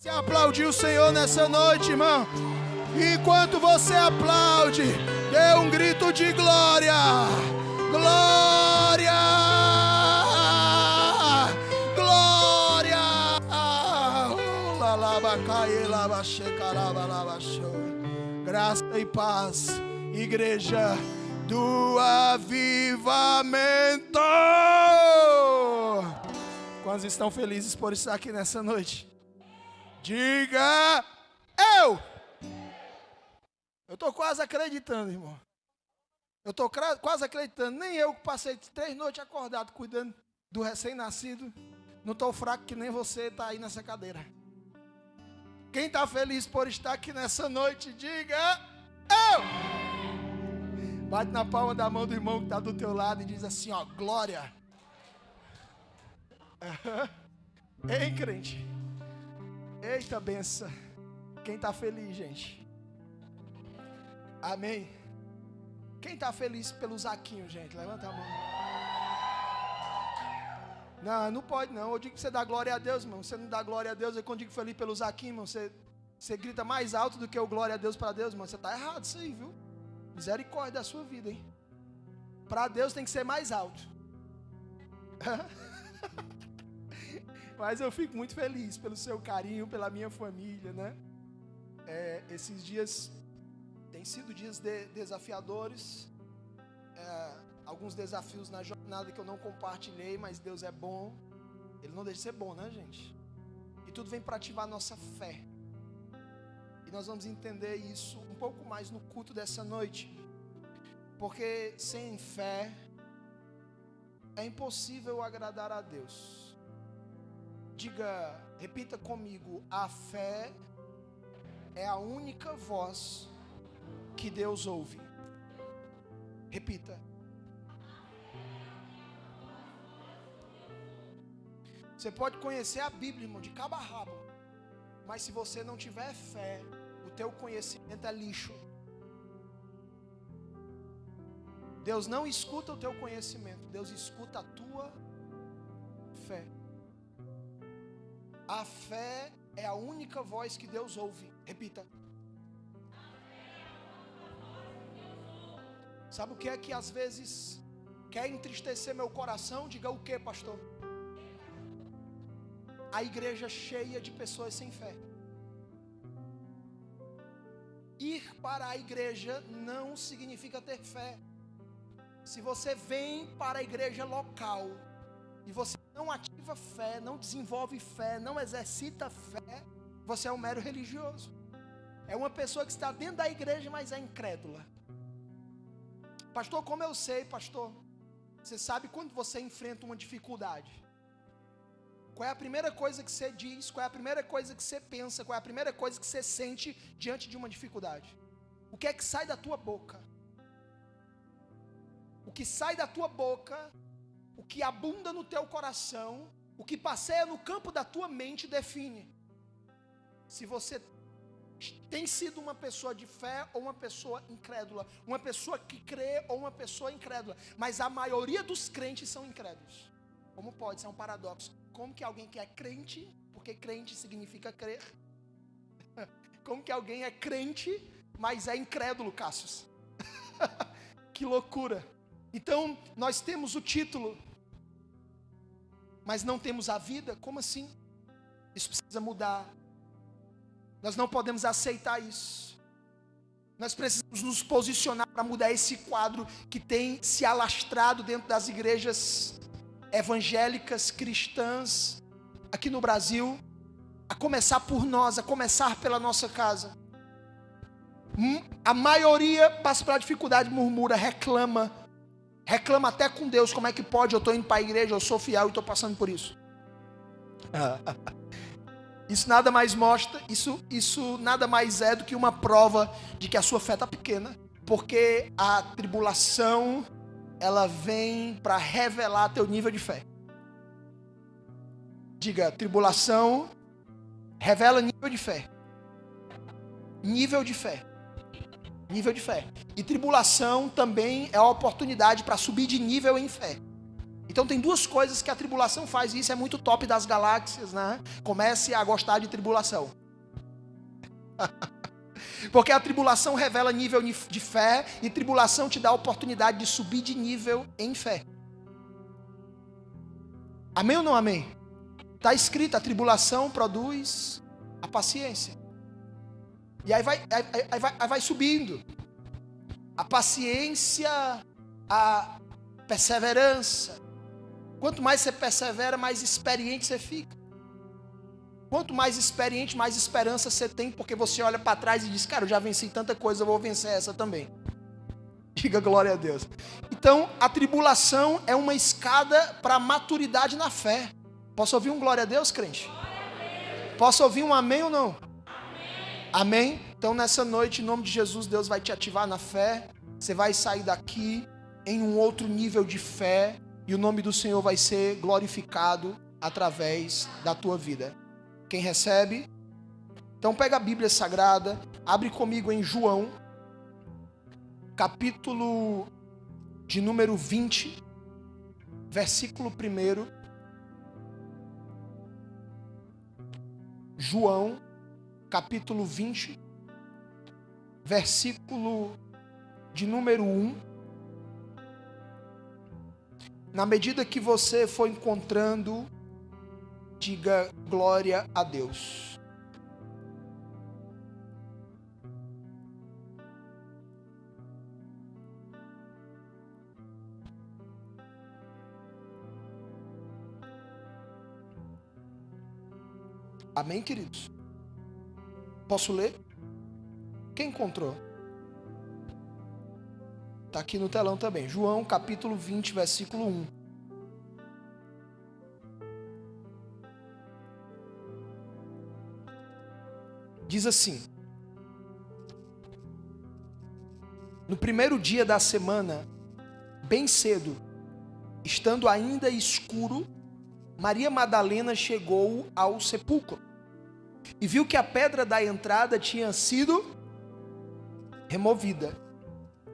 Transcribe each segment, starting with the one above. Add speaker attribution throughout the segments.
Speaker 1: Se aplaudir o Senhor nessa noite, irmão. Enquanto você aplaude, dê um grito de glória. Glória! Glória! Graça e paz, igreja do avivamento. Quantos estão felizes por estar aqui nessa noite? Diga eu estou quase acreditando, irmão. Eu estou quase acreditando. Nem eu que passei 3 noites acordado cuidando do recém-nascido, não estou fraco que nem você está aí nessa cadeira. Quem está feliz por estar aqui nessa noite, diga eu. Bate na palma da mão do irmão que está do teu lado e diz assim, ó, glória. Ei, crente. Eita benção. Quem está feliz, gente? Amém. Quem está feliz pelo Zaquinho, gente? Levanta a mão. Não pode não. Eu digo que você dá glória a Deus, irmão. Você não dá glória a Deus. Eu quando digo feliz pelo Zaquinho, irmão, você grita mais alto do que o glória a Deus para Deus, irmão. Você está errado isso aí, viu? Misericórdia da sua vida, hein? Para Deus tem que ser mais alto. Mas eu fico muito feliz pelo seu carinho, pela minha família, né? Esses dias têm sido dias desafiadores. Alguns desafios na jornada que eu não compartilhei, mas Deus é bom. Ele não deixa de ser bom, né, gente? E tudo vem para ativar a nossa fé. E nós vamos entender isso um pouco mais no culto dessa noite. Porque sem fé é impossível agradar a Deus. Diga, repita comigo, a fé é a única voz que Deus ouve. Repita. Você pode conhecer a Bíblia, irmão, de cabo a rabo, mas se você não tiver fé, o teu conhecimento é lixo. Deus não escuta o teu conhecimento, Deus escuta a tua fé. A fé é a única voz que Deus ouve. Repita. Sabe o que é que às vezes quer entristecer meu coração? Diga o que, pastor? A igreja cheia de pessoas sem fé. Ir para a igreja não significa ter fé. Se você vem para a igreja local e você não ativa fé, não desenvolve fé, não exercita fé, você é um mero religioso. É uma pessoa que está dentro da igreja, mas é incrédula. Pastor, como eu sei, pastor? Você sabe quando você enfrenta uma dificuldade? Qual é a primeira coisa que você diz? Qual é a primeira coisa que você pensa? Qual é a primeira coisa que você sente diante de uma dificuldade? O que é que sai da tua boca? O que sai da tua boca, o que abunda no teu coração, o que passeia no campo da tua mente define se você tem sido uma pessoa de fé ou uma pessoa incrédula, uma pessoa que crê ou uma pessoa incrédula. Mas a maioria dos crentes são incrédulos. Como pode? Isso é um paradoxo. Como que alguém que é crente, porque crente significa crer, como que alguém é crente, mas é incrédulo, Cássius? Que loucura. Então, nós temos o título, mas não temos a vida? Como assim? Isso precisa mudar. Nós não podemos aceitar isso. Nós precisamos nos posicionar para mudar esse quadro que tem se alastrado dentro das igrejas evangélicas, cristãs, aqui no Brasil, a começar por nós, a começar pela nossa casa. A maioria passa pela dificuldade, murmura, reclama até com Deus. Como é que pode? Eu estou indo para a igreja, eu sou fiel e estou passando por isso. Isso nada mais mostra, isso nada mais é do que uma prova de que a sua fé está pequena, porque a tribulação, ela vem para revelar teu nível de fé. Diga, tribulação revela nível de fé. Nível de fé. Nível de fé. E tribulação também é a oportunidade para subir de nível em fé. Então tem duas coisas que a tribulação faz, e isso é muito top das galáxias, né? Comece a gostar de tribulação. Porque a tribulação revela nível de fé, e tribulação te dá a oportunidade de subir de nível em fé. Amém ou não amém? Está escrito, a tribulação produz a paciência. E aí vai subindo. A paciência, a perseverança. Quanto mais você persevera, mais experiente você fica. Quanto mais experiente, mais esperança você tem, porque você olha para trás e diz, cara, eu já venci tanta coisa, eu vou vencer essa também. Diga glória a Deus. Então, a tribulação é uma escada para a maturidade na fé. Posso ouvir um glória a Deus, crente? Posso ouvir um amém ou não? Amém? Então, nessa noite, em nome de Jesus, Deus vai te ativar na fé. Você vai sair daqui em um outro nível de fé, e o nome do Senhor vai ser glorificado através da tua vida. Quem recebe? Então pega a Bíblia Sagrada, abre comigo em João, capítulo de número 20, versículo 1. João, capítulo 20, versículo de número 1. Na medida que você for encontrando, diga glória a Deus. Amém, queridos? Posso ler? Quem encontrou? Está aqui no telão também. João capítulo 20, versículo 1. Diz assim: no primeiro dia da semana, bem cedo, estando ainda escuro, Maria Madalena chegou ao sepulcro e viu que a pedra da entrada tinha sido removida.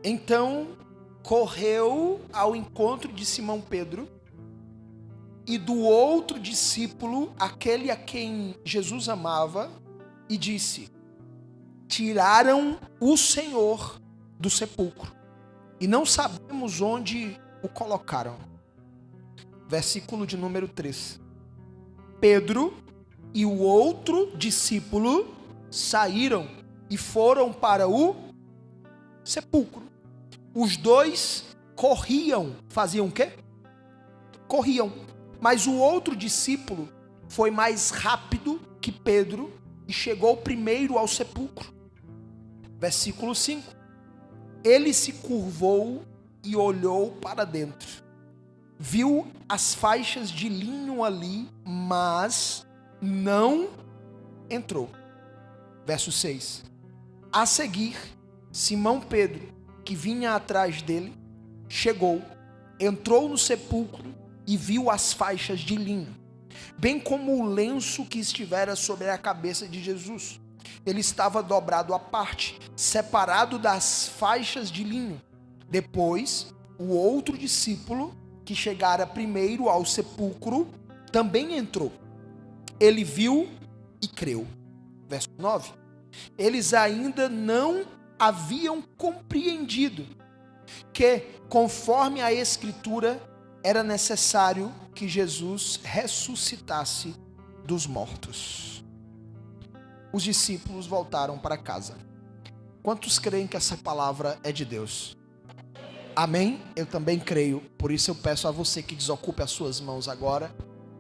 Speaker 1: Então correu ao encontro de Simão Pedro e do outro discípulo, aquele a quem Jesus amava, e disse: tiraram o Senhor do sepulcro e não sabemos onde o colocaram. Versículo de número 3. Pedro e o outro discípulo saíram e foram para o sepulcro. Os dois corriam. Faziam o quê? Corriam. Mas o outro discípulo foi mais rápido que Pedro e chegou primeiro ao sepulcro. Versículo 5. Ele se curvou e olhou para dentro. Viu as faixas de linho ali, mas não entrou. Verso 6. A seguir, Simão Pedro, que vinha atrás dele, chegou, entrou no sepulcro e viu as faixas de linho, bem como o lenço que estivera sobre a cabeça de Jesus. Ele estava dobrado à parte, separado das faixas de linho. Depois, o outro discípulo, que chegara primeiro ao sepulcro, também entrou. Ele viu e creu. Verso 9. Eles ainda não haviam compreendido que, conforme a Escritura, era necessário que Jesus ressuscitasse dos mortos. Os discípulos voltaram para casa. Quantos creem que essa palavra é de Deus? Amém? Eu também creio. Por isso eu peço a você que desocupe as suas mãos agora.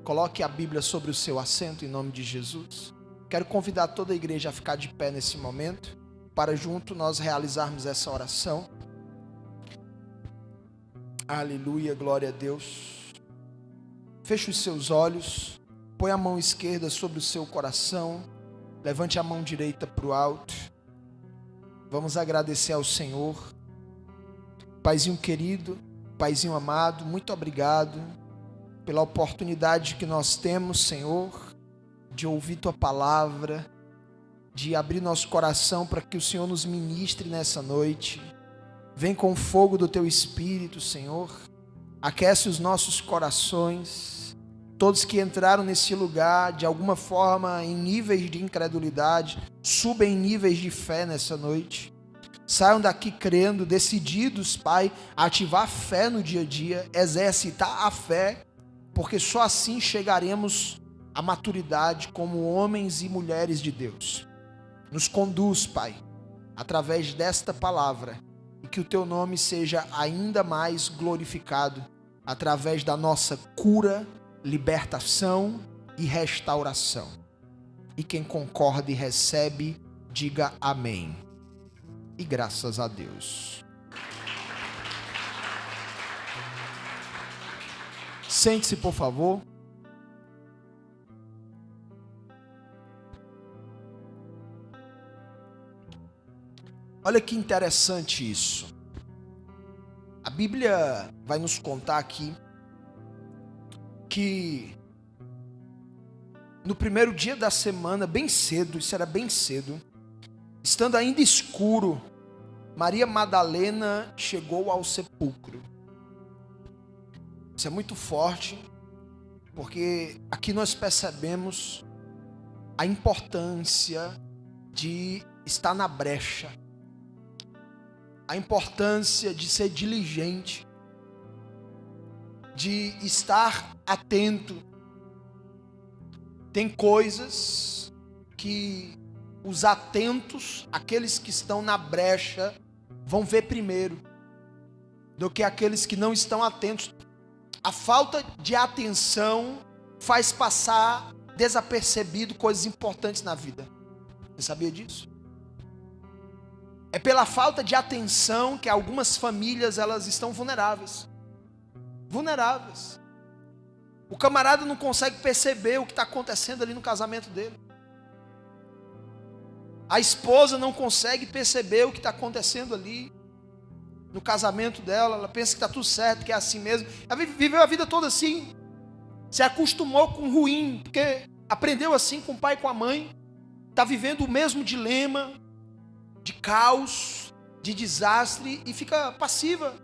Speaker 1: Coloque a Bíblia sobre o seu assento em nome de Jesus. Quero convidar toda a igreja a ficar de pé nesse momento, para junto nós realizarmos essa oração. Aleluia, glória a Deus. Feche os seus olhos, põe a mão esquerda sobre o seu coração, levante a mão direita para o alto. Vamos agradecer ao Senhor. Paizinho querido, Paizinho amado, muito obrigado pela oportunidade que nós temos, Senhor, de ouvir Tua palavra, de abrir nosso coração para que o Senhor nos ministre nessa noite. Vem com o fogo do Teu Espírito, Senhor, aquece os nossos corações. Todos que entraram nesse lugar, de alguma forma, em níveis de incredulidade, subem em níveis de fé nessa noite. Saiam daqui crendo, decididos, Pai, a ativar a fé no dia a dia, exercitar a fé, porque só assim chegaremos à maturidade como homens e mulheres de Deus. Nos conduz, Pai, através desta palavra, e que o Teu nome seja ainda mais glorificado, através da nossa cura, libertação e restauração. E quem concorda e recebe, diga amém. E graças a Deus. Sente-se, por favor. Olha que interessante isso. A Bíblia vai nos contar aqui que no primeiro dia da semana, bem cedo, isso era bem cedo, estando ainda escuro, Maria Madalena chegou ao sepulcro. Isso é muito forte, porque aqui nós percebemos a importância de estar na brecha, a importância de ser diligente, de estar atento. Tem coisas que os atentos, aqueles que estão na brecha, vão ver primeiro do que aqueles que não estão atentos. A falta de atenção faz passar desapercebido coisas importantes na vida. Você sabia disso? É pela falta de atenção que algumas famílias elas estão vulneráveis. Vulneráveis. O camarada não consegue perceber o que está acontecendo ali no casamento dele. A esposa não consegue perceber o que está acontecendo ali no casamento dela. Ela pensa que está tudo certo, que é assim mesmo. Ela viveu a vida toda assim. Se acostumou com o ruim, porque aprendeu assim com o pai e com a mãe. Está vivendo o mesmo dilema de caos, de desastre, e fica passiva.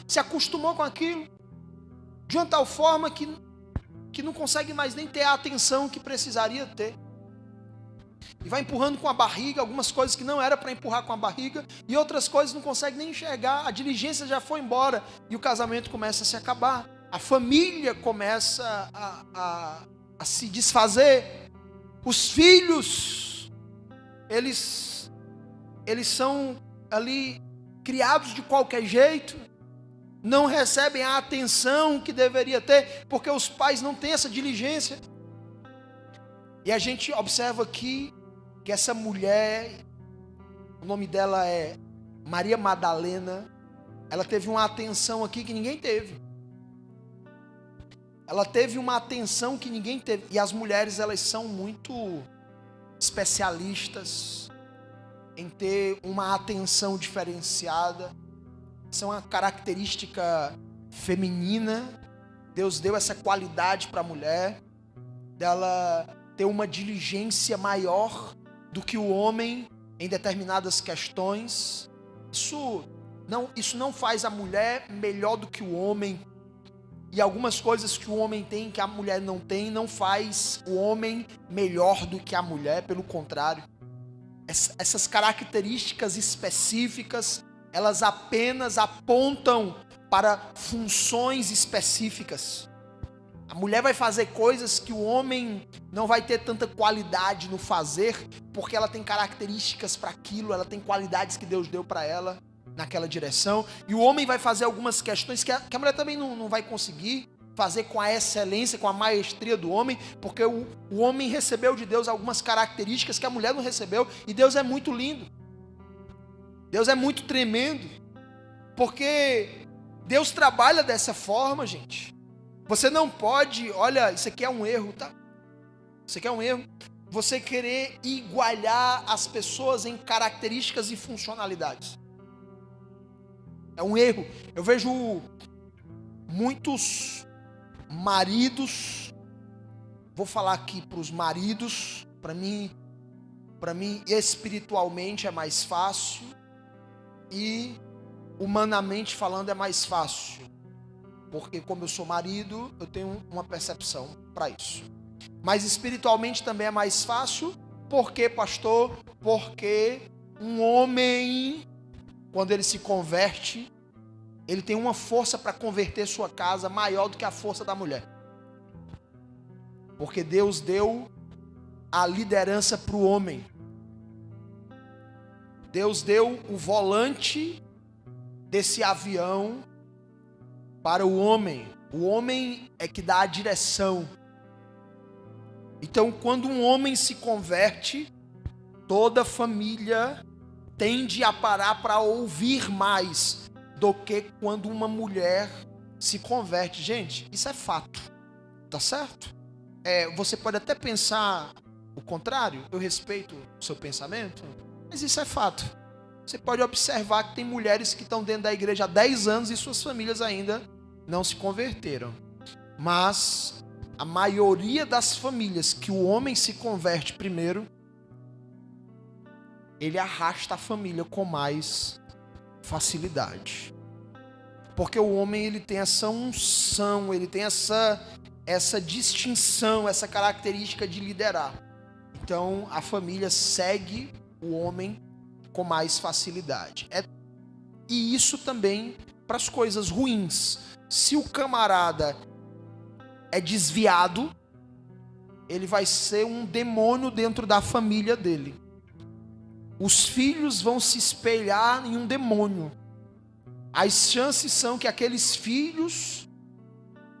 Speaker 1: Se acostumou com aquilo. De uma tal forma que não consegue mais nem ter a atenção que precisaria ter. E vai empurrando com a barriga algumas coisas que não era para empurrar com a barriga, e outras coisas não consegue nem enxergar, a diligência já foi embora, e o casamento começa a se acabar, a família começa a se desfazer, os filhos, eles são ali criados de qualquer jeito, não recebem a atenção que deveria ter, porque os pais não têm essa diligência. E a gente observa aqui que essa mulher, o nome dela é Maria Madalena, ela teve uma atenção aqui que ninguém teve. Ela teve uma atenção que ninguém teve. E as mulheres, elas são muito especialistas em ter uma atenção diferenciada. Isso é uma característica feminina. Deus deu essa qualidade para a mulher, dela ter uma diligência maior do que o homem em determinadas questões. Isso não faz a mulher melhor do que o homem. E algumas coisas que o homem tem que a mulher não tem, não faz o homem melhor do que a mulher, pelo contrário. Essas características específicas, elas apenas apontam para funções específicas. A mulher vai fazer coisas que o homem não vai ter tanta qualidade no fazer, porque ela tem características para aquilo, ela tem qualidades que Deus deu para ela naquela direção. E o homem vai fazer algumas questões que a mulher também não vai conseguir fazer com a excelência, com a maestria do homem, porque o homem recebeu de Deus algumas características que a mulher não recebeu, e Deus é muito lindo. Deus é muito tremendo, porque Deus trabalha dessa forma, gente. Você não pode, olha, isso aqui é um erro, tá? Isso aqui é um erro. Você querer igualar as pessoas em características e funcionalidades. É um erro. Eu vejo muitos maridos, vou falar aqui para os maridos, para mim espiritualmente é mais fácil e humanamente falando é mais fácil. porque como eu sou marido, eu tenho uma percepção para isso. Mas espiritualmente também é mais fácil. Por quê, pastor? Porque um homem, quando ele se converte, ele tem uma força para converter sua casa maior do que a força da mulher. Porque Deus deu a liderança para o homem. Deus deu o volante desse avião para o homem. O homem é que dá a direção. Então, quando um homem se converte, toda a família tende a parar para ouvir mais do que quando uma mulher se converte. Gente, isso é fato, tá certo? Você pode até pensar o contrário, eu respeito o seu pensamento, mas isso é fato. Você pode observar que tem mulheres que estão dentro da igreja há 10 anos e suas famílias ainda não se converteram. Mas a maioria das famílias que o homem se converte primeiro, ele arrasta a família com mais facilidade. Porque o homem, ele tem essa unção, ele tem essa distinção, essa característica de liderar. Então a família segue o homem com mais facilidade. E isso também para as coisas ruins. Se o camarada é desviado, ele vai ser um demônio dentro da família dele. Os filhos vão se espelhar em um demônio. As chances são que aqueles filhos,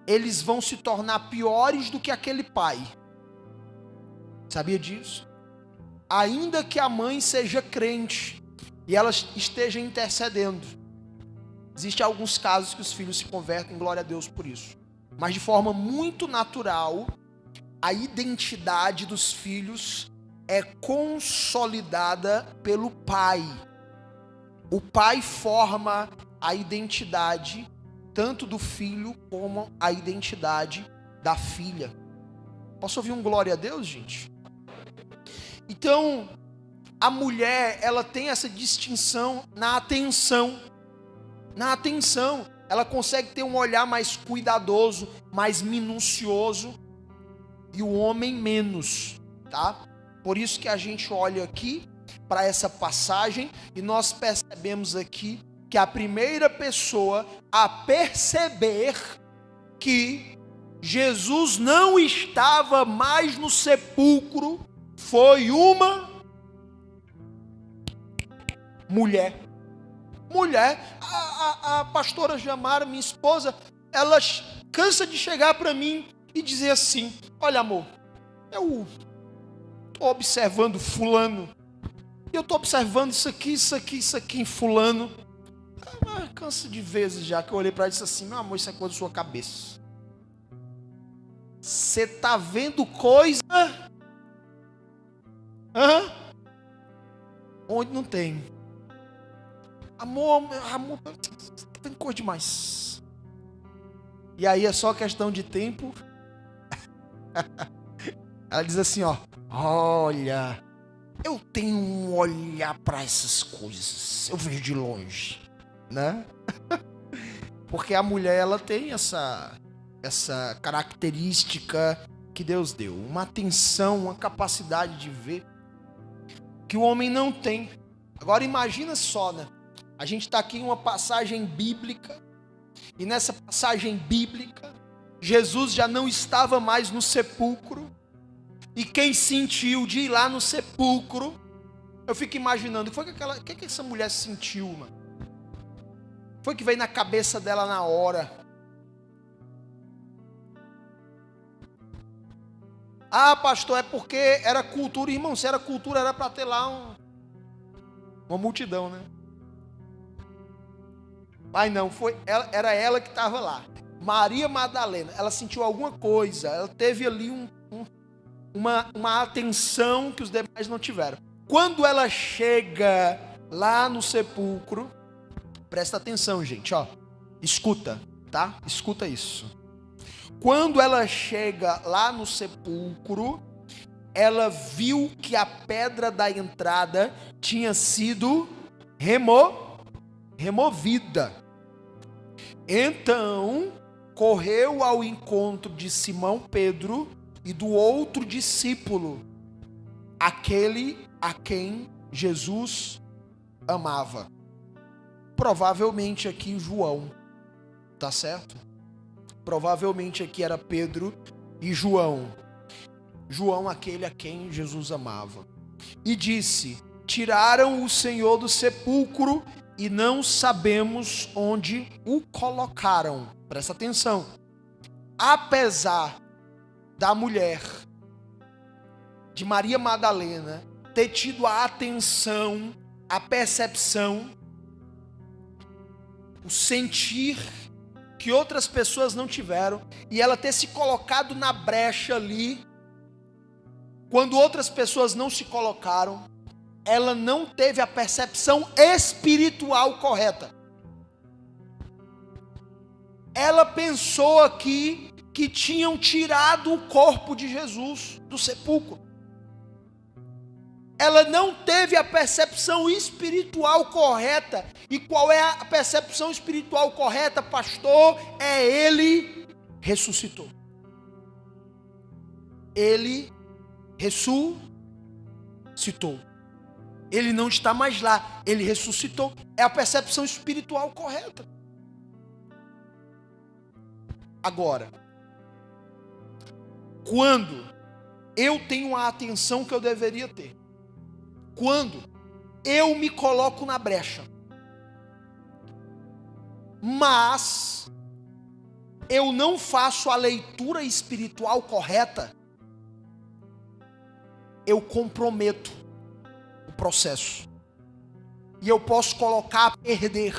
Speaker 1: eles vão se tornar piores do que aquele pai. Sabia disso? Ainda que a mãe seja crente e ela esteja intercedendo, existem alguns casos que os filhos se convertem, glória a Deus por isso. Mas de forma muito natural, a identidade dos filhos é consolidada pelo pai. O pai forma a identidade tanto do filho como a identidade da filha. Posso ouvir um glória a Deus, gente? Então, a mulher, ela tem essa distinção na atenção. Na atenção, ela consegue ter um olhar mais cuidadoso, mais minucioso, e o homem menos, tá? Por isso que a gente olha aqui para essa passagem e nós percebemos aqui que a primeira pessoa a perceber que Jesus não estava mais no sepulcro foi uma mulher. A pastora Jamara, minha esposa, ela cansa de chegar para mim e dizer assim: olha, amor, eu estou observando fulano, eu estou observando isso aqui em fulano. Cansa de vezes já que eu olhei para ela e disse assim: meu amor, isso é coisa da sua cabeça. Você está vendo coisa onde não tem. Amor, você está vendo coisa demais. E aí é só questão de tempo. Ela diz assim, ó: olha, eu tenho um olhar para essas coisas, eu vejo de longe, né? Porque a mulher, ela tem essa característica que Deus deu, uma atenção, uma capacidade de ver que o homem não tem. Agora imagina só, né? A gente está aqui em uma passagem bíblica, e nessa passagem bíblica, Jesus já não estava mais no sepulcro, e quem sentiu de ir lá no sepulcro, eu fico imaginando, o que essa mulher sentiu, mano? Foi que veio na cabeça dela na hora? Ah, pastor, é porque era cultura. Irmão, se era cultura, era para ter lá uma multidão, né? Mas não, era ela que estava lá. Maria Madalena, ela sentiu alguma coisa, ela teve ali uma atenção que os demais não tiveram. Quando ela chega lá no sepulcro, presta atenção, gente, ó, escuta, tá? Escuta isso. Quando ela chega lá no sepulcro, ela viu que a pedra da entrada tinha sido removida. Então, correu ao encontro de Simão Pedro e do outro discípulo, aquele a quem Jesus amava. Provavelmente aqui João, tá certo? Provavelmente aqui era Pedro e João. João, aquele a quem Jesus amava. E disse: tiraram o Senhor do sepulcro e não sabemos onde o colocaram. Presta atenção. Apesar da mulher de Maria Madalena ter tido a atenção, a percepção, o sentir que outras pessoas não tiveram, e ela ter se colocado na brecha ali, quando outras pessoas não se colocaram, ela não teve a percepção espiritual correta. Ela pensou aqui que tinham tirado o corpo de Jesus do sepulcro. Ela não teve a percepção espiritual correta. E qual é a percepção espiritual correta, pastor? É ele ressuscitou. Ele ressuscitou. Ele não está mais lá, ele ressuscitou. É a percepção espiritual correta. Agora, quando eu tenho a atenção que eu deveria ter, quando eu me coloco na brecha, mas eu não faço a leitura espiritual correta, eu comprometo o processo. E eu posso colocar a perder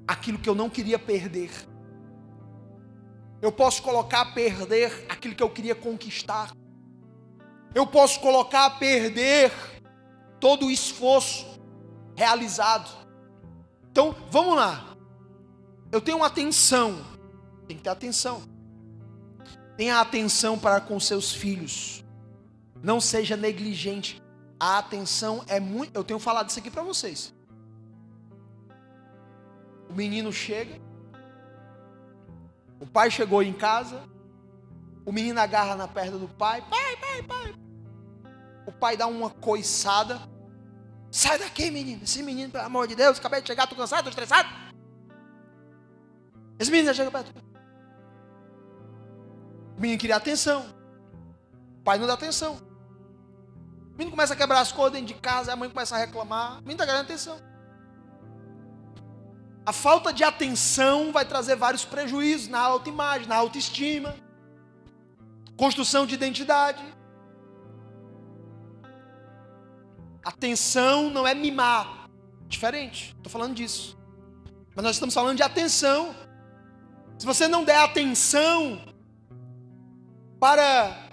Speaker 1: aquilo que eu não queria perder. Eu posso colocar a perder aquilo que eu queria conquistar. Eu posso colocar a perder todo o esforço realizado. Então, vamos lá. Eu tenho atenção. Tem que ter atenção. Tenha atenção para com seus filhos. Não seja negligente. A atenção é muito... Eu tenho falado isso aqui para vocês. O menino chega. O pai chegou em casa. O menino agarra na perna do pai. Pai, pai, pai. O pai dá uma coiçada. Sai daqui, menino. Esse menino, pelo amor de Deus, acabei de chegar, tô cansado, tô estressado. Esse menino já chega perto. O menino queria atenção. O pai não dá atenção. O menino começa a quebrar as coisas dentro de casa, a mãe começa a reclamar. O menino está querendo atenção. A falta de atenção vai trazer vários prejuízos na autoimagem, na autoestima, construção de identidade. Atenção não é mimar. Diferente, estou falando disso. Mas nós estamos falando de atenção. Se você não der atenção para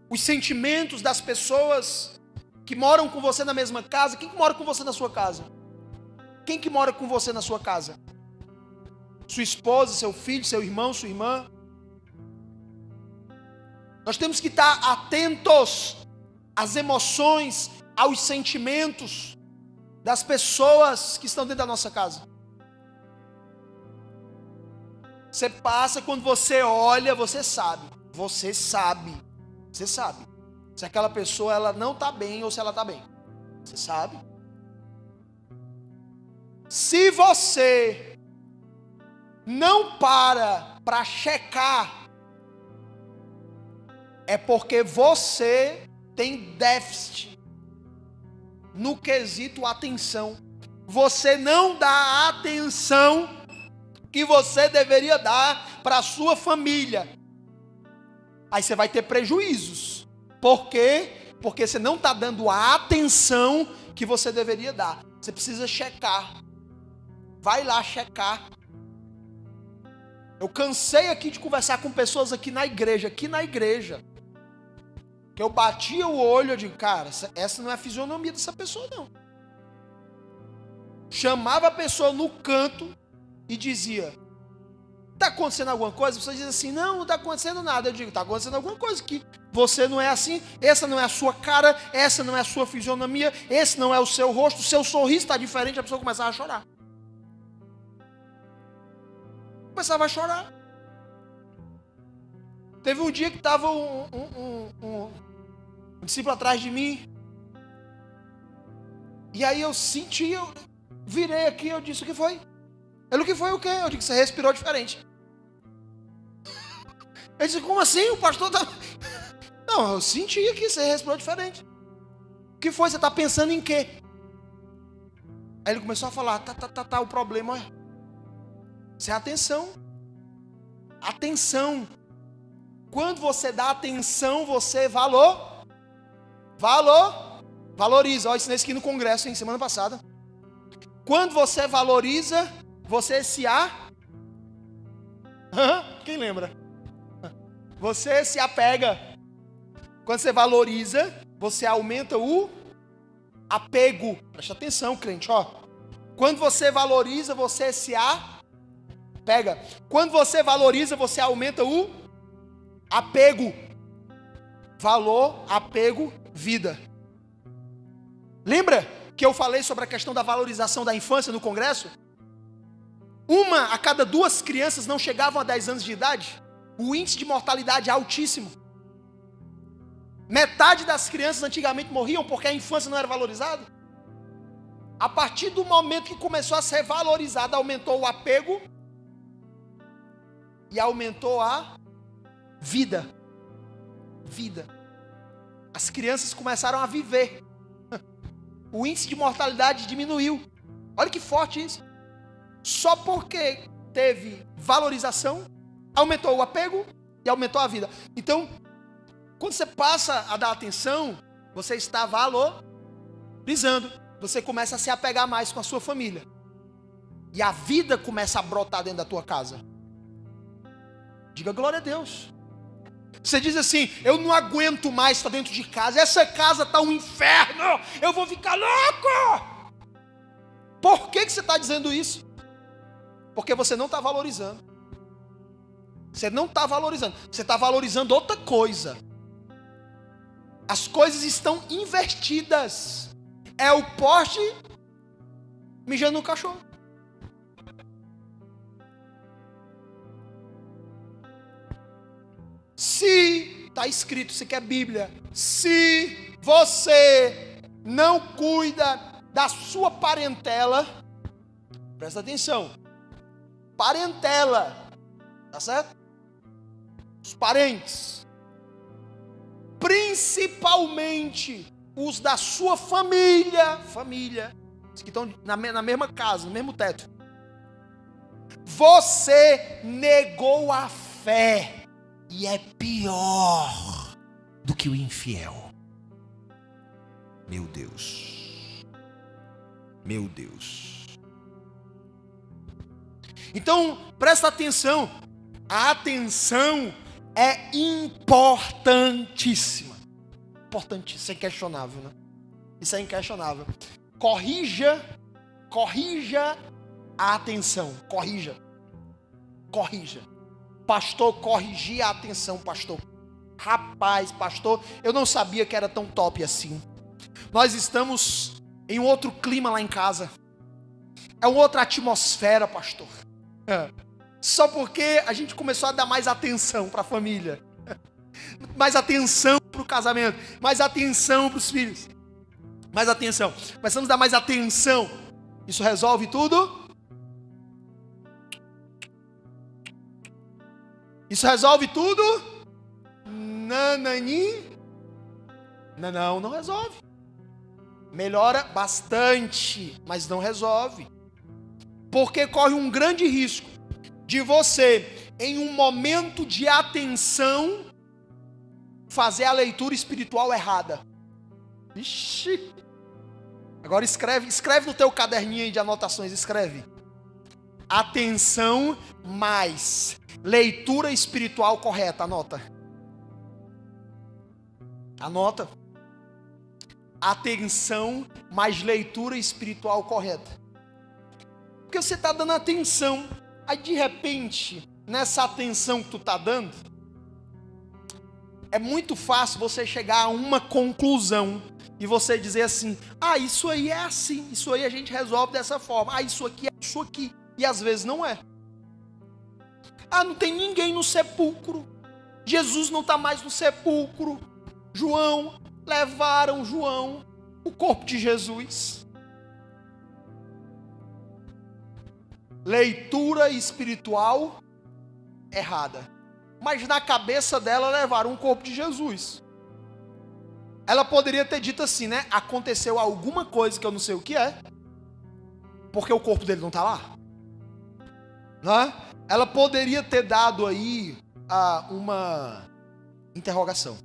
Speaker 1: os sentimentos das pessoas que moram com você na mesma casa, quem que mora com você na sua casa? Quem que mora com você na sua casa? Sua esposa, seu filho, seu irmão, sua irmã? Nós temos que estar atentos às emoções, aos sentimentos das pessoas que estão dentro da nossa casa. Você passa, quando você olha, você sabe. Você sabe. Você sabe. Se aquela pessoa ela não está bem ou se ela está bem. Você sabe. Se você não para checar, é porque você tem déficit no quesito atenção. Você não dá a atenção que você deveria dar para a sua família. Aí você vai ter prejuízos. Por quê? Porque você não está dando a atenção que você deveria dar. Você precisa checar. Vai lá checar. Eu cansei aqui de conversar com pessoas aqui na igreja. Que eu batia o olho, eu digo, cara, essa não é a fisionomia dessa pessoa, não. Chamava a pessoa no canto e dizia, está acontecendo alguma coisa? A pessoa diz assim, não está acontecendo nada. Eu digo, está acontecendo alguma coisa que você não é assim, essa não é a sua cara, essa não é a sua fisionomia, esse não é o seu rosto, o seu sorriso está diferente, a pessoa começava a chorar. começava a chorar. Teve um dia que estava um discípulo atrás de mim. E aí eu senti, eu virei aqui, eu disse, o que foi? Ele, o que foi o quê? Eu disse, você respirou diferente. Ele disse, como assim? O pastor tá... Não, eu senti aqui, você respirou diferente. O que foi? Você está pensando em quê? Aí ele começou a falar, o problema é... Isso é atenção. Atenção. Quando você dá atenção, você valoriza. Olha, ensinei isso aqui no congresso, semana passada. Quando você valoriza, você se Quem lembra? Você se apega. Quando você valoriza, você aumenta o apego. Presta atenção, crente, ó. Quando você valoriza, você se apega. Quando você valoriza, você aumenta o apego. Valor, apego, vida. Lembra que eu falei sobre a questão da valorização da infância no congresso? 1 a cada 2 crianças não chegavam a 10 anos de idade. O índice de mortalidade é altíssimo. Metade das crianças antigamente morriam porque a infância não era valorizada. A partir do momento que começou a ser valorizada, aumentou o apego e aumentou a vida. As crianças começaram a viver. O índice de mortalidade diminuiu. Olha que forte isso. Só porque teve valorização, aumentou o apego e aumentou a vida. Então, quando você passa a dar atenção, você está valorizando. Você começa a se apegar mais com a sua família. E a vida começa a brotar dentro da tua casa. Diga glória a Deus. Você diz assim, eu não aguento mais estar dentro de casa. Essa casa está um inferno. Eu vou ficar louco. Por que você está dizendo isso? Porque você não está valorizando. Você não está valorizando. Você está valorizando outra coisa. As coisas estão invertidas. É o poste mijando no cachorro. Se, está escrito, isso aqui é Bíblia. Se você não cuida da sua parentela, presta atenção. Parentela, tá certo? Os parentes. Principalmente os da sua família, os que estão na mesma casa, no mesmo teto. Você negou a fé e é pior do que o infiel. Meu Deus. Então, presta atenção. A atenção é importantíssima. Importantíssimo, isso é inquestionável, né? Isso é inquestionável. Corrija a atenção. Corrija. Pastor, corrigir a atenção, pastor. Rapaz, pastor, eu não sabia que era tão top assim. Nós estamos em um outro clima lá em casa. É uma outra atmosfera, pastor. Só porque a gente começou a dar mais atenção para a família. Mais atenção para o casamento. Mais atenção para os filhos. Mais atenção. Começamos a dar mais atenção. Isso resolve tudo? Isso resolve tudo? Nanani? Não resolve. Melhora bastante, mas não resolve. Porque corre um grande risco de você, em um momento de atenção, fazer a leitura espiritual errada. Ixi. Agora escreve no teu caderninho aí de anotações, escreve. Atenção mais leitura espiritual correta, anota. Atenção mais leitura espiritual correta. Porque você está dando atenção, aí de repente, nessa atenção que tu está dando, é muito fácil você chegar a uma conclusão e você dizer assim, isso aí é assim, isso aí a gente resolve dessa forma, isso aqui é isso aqui, e às vezes não é. Ah, não tem ninguém no sepulcro. Jesus não está mais no sepulcro. João, levaram João, o corpo de Jesus. Leitura espiritual errada. Mas na cabeça dela levaram o corpo de Jesus. Ela poderia ter dito assim, né? Aconteceu alguma coisa que eu não sei o que é, porque o corpo dele não está lá. Né? Ela poderia ter dado aí uma interrogação.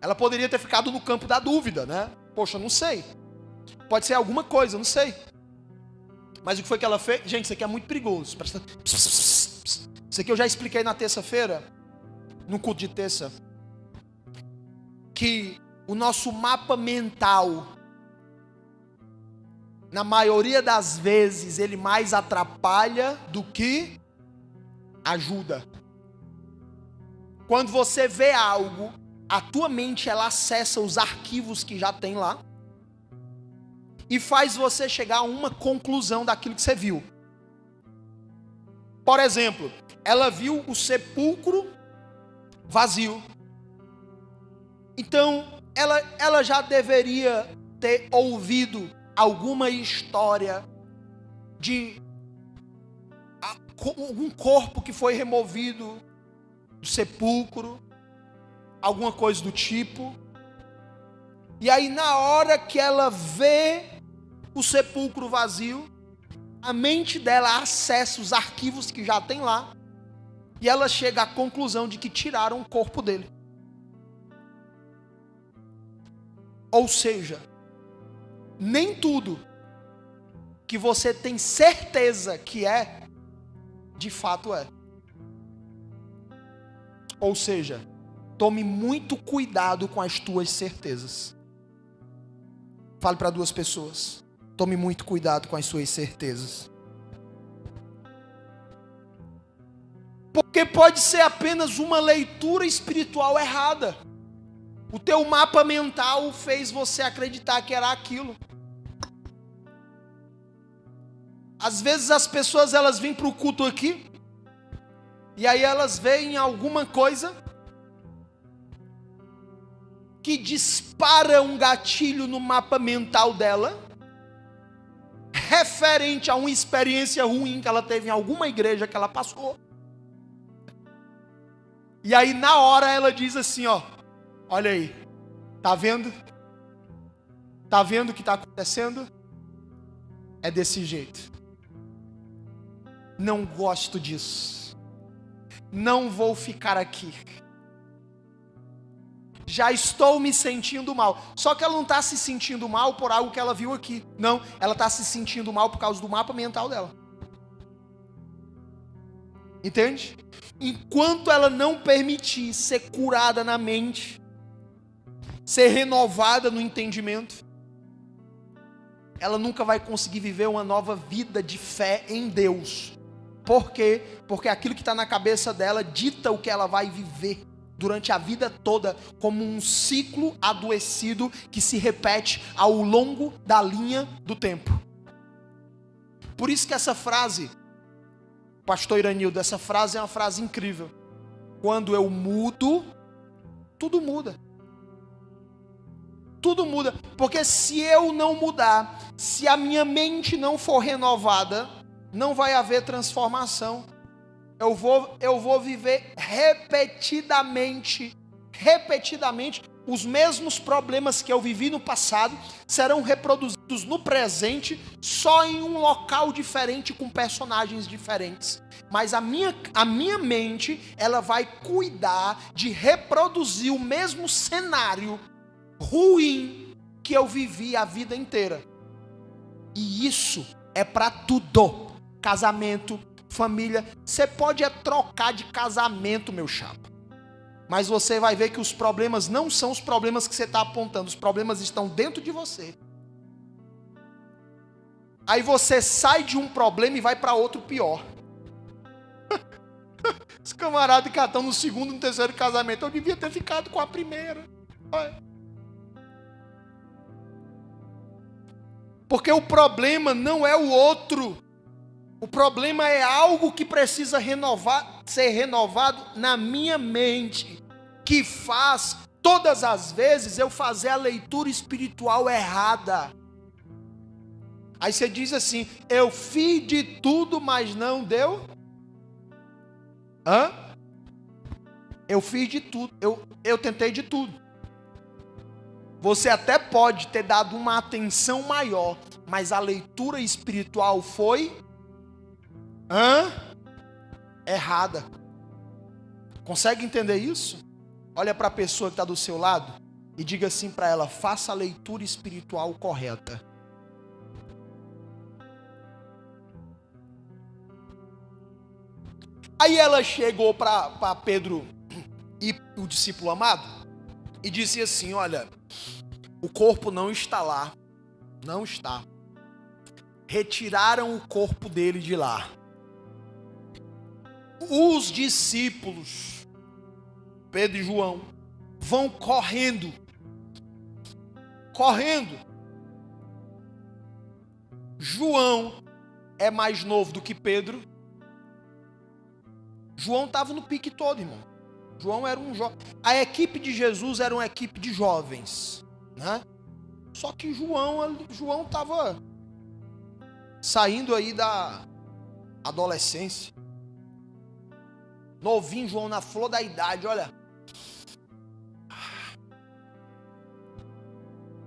Speaker 1: Ela poderia ter ficado no campo da dúvida, né? Poxa, não sei. Pode ser alguma coisa, não sei. Mas o que foi que ela fez? Gente, isso aqui é muito perigoso. Isso aqui eu já expliquei na terça-feira, no culto de terça, que o nosso mapa mental, na maioria das vezes, ele mais atrapalha do que ajuda. Quando você vê algo, a tua mente ela acessa os arquivos que já tem lá e faz você chegar a uma conclusão daquilo que você viu. Por exemplo, ela viu o sepulcro vazio. Então, ela já deveria ter ouvido alguma história de algum corpo que foi removido do sepulcro, alguma coisa do tipo. E aí, na hora que ela vê o sepulcro vazio, a mente dela acessa os arquivos que já tem lá, e ela chega à conclusão de que tiraram o corpo dele. Ou seja, nem tudo que você tem certeza que é, de fato é. Ou seja, tome muito cuidado com as tuas certezas. Fale para duas pessoas. Tome muito cuidado com as suas certezas. Porque pode ser apenas uma leitura espiritual errada. O teu mapa mental fez você acreditar que era aquilo. Às vezes as pessoas elas vêm para o culto aqui, e aí elas veem alguma coisa que dispara um gatilho no mapa mental dela, referente a uma experiência ruim que ela teve em alguma igreja que ela passou. E aí na hora ela diz assim, ó, olha aí, tá vendo? Tá vendo o que está acontecendo? É desse jeito. Não gosto disso. Não vou ficar aqui. Já estou me sentindo mal. Só que ela não está se sentindo mal por algo que ela viu aqui. Não, ela está se sentindo mal por causa do mapa mental dela. Entende? Enquanto ela não permitir ser curada na mente, ser renovada no entendimento, ela nunca vai conseguir viver uma nova vida de fé em Deus. Por quê? Porque aquilo que está na cabeça dela dita o que ela vai viver durante a vida toda, como um ciclo adoecido que se repete ao longo da linha do tempo. Por isso que essa frase, pastor Iranildo, essa frase é uma frase incrível. Quando eu mudo, tudo muda. Tudo muda. Porque se eu não mudar, se a minha mente não for renovada, não vai haver transformação. Eu vou viver repetidamente, os mesmos problemas que eu vivi no passado serão reproduzidos no presente, só em um local diferente, com personagens diferentes. Mas a minha mente, ela vai cuidar de reproduzir o mesmo cenário ruim que eu vivi a vida inteira. E isso é para tudo. Casamento, família. Você pode trocar de casamento, meu chapa. Mas você vai ver que os problemas não são os problemas que você está apontando. Os problemas estão dentro de você. Aí você sai de um problema e vai para outro pior. Os camaradas que estão no segundo e no terceiro casamento, eu devia ter ficado com a primeira. Porque o problema não é o outro. O problema é algo que precisa ser renovado na minha mente, que faz todas as vezes eu fazer a leitura espiritual errada. Aí você diz assim: eu fiz de tudo, mas não deu. Eu fiz de tudo, eu tentei de tudo. Você até pode ter dado uma atenção maior, mas a leitura espiritual foi errada. Consegue entender isso? Olha para a pessoa que está do seu lado e diga assim para ela: faça a leitura espiritual correta. Aí ela chegou para Pedro e o discípulo amado e disse assim: olha, o corpo não está lá, não está. Retiraram o corpo dele de lá. Os discípulos, Pedro e João, vão correndo. João é mais novo do que Pedro. João estava no pique todo, irmão. João era um jovem. A equipe de Jesus era uma equipe de jovens, né? Só que João estava saindo aí da adolescência. Novinho, João na flor da idade, olha.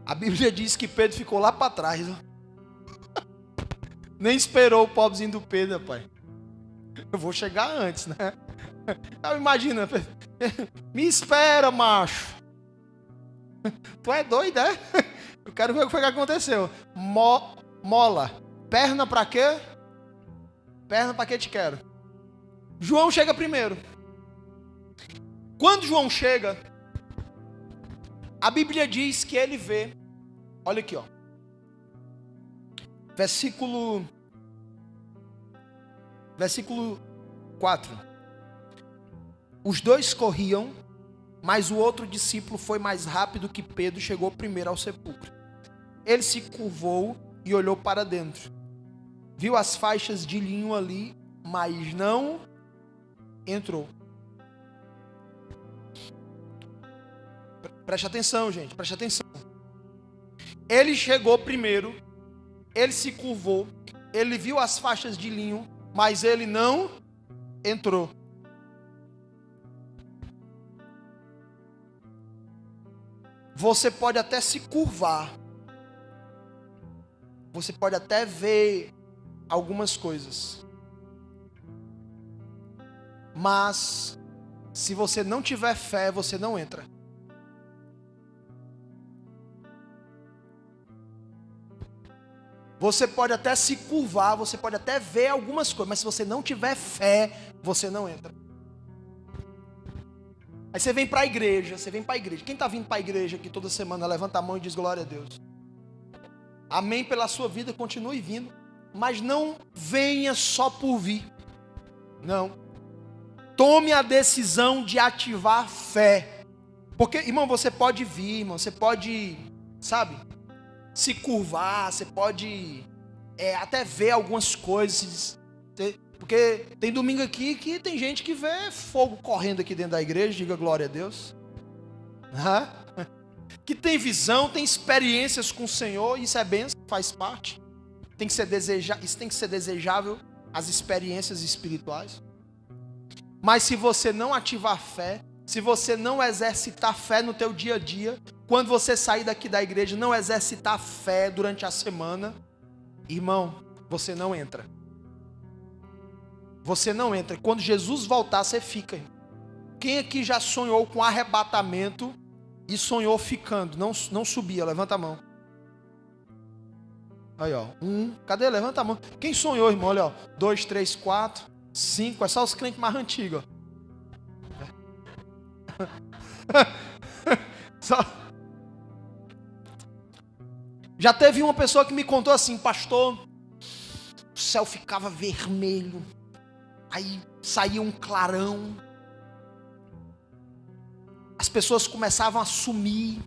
Speaker 1: A Bíblia diz que Pedro ficou lá para trás. Nem esperou o pobrezinho do Pedro, pai. Eu vou chegar antes, né? Imagina, me espera, macho. Tu é doido, é? Eu quero ver o que foi que aconteceu. Mola. Perna pra quê? Perna pra que te quero? João chega primeiro. Quando João chega, a Bíblia diz que ele vê. Olha aqui, ó. Versículo 4. Os dois corriam, mas o outro discípulo foi mais rápido que Pedro e chegou primeiro ao sepulcro. Ele se curvou e olhou para dentro. Viu as faixas de linho ali, mas não entrou. Preste atenção, gente, preste atenção. Ele chegou primeiro, ele se curvou, ele viu as faixas de linho, mas ele não entrou. Você pode até se curvar. Você pode até ver algumas coisas. Mas, se você não tiver fé, você não entra. Você pode até se curvar, você pode até ver algumas coisas, mas se você não tiver fé, você não entra. Aí você vem para a igreja, Quem está vindo para a igreja aqui toda semana, levanta a mão e diz glória a Deus. Amém pela sua vida, continue vindo. Mas não venha só por vir. Não. Tome a decisão de ativar fé. Porque, irmão, você pode vir, irmão, você pode, sabe, se curvar, você pode até ver algumas coisas. Porque tem domingo aqui que tem gente que vê fogo correndo aqui dentro da igreja, diga glória a Deus. Que tem visão, tem experiências com o Senhor, isso é bênção, faz parte. Isso tem que ser desejável, as experiências espirituais. Mas se você não ativar fé, se você não exercitar fé no teu dia a dia, quando você sair daqui da igreja, não exercitar fé durante a semana, irmão, você não entra. Você não entra. Quando Jesus voltar, você fica. Quem aqui já sonhou com arrebatamento e sonhou ficando? Não subia, levanta a mão. Aí, ó. Cadê? Levanta a mão. Quem sonhou, irmão? Olha, ó. 2, 3, 4, 5. É só os crentes mais antigos. Só. Já teve uma pessoa que me contou assim: pastor, o céu ficava vermelho. Aí saía um clarão. As pessoas começavam a sumir.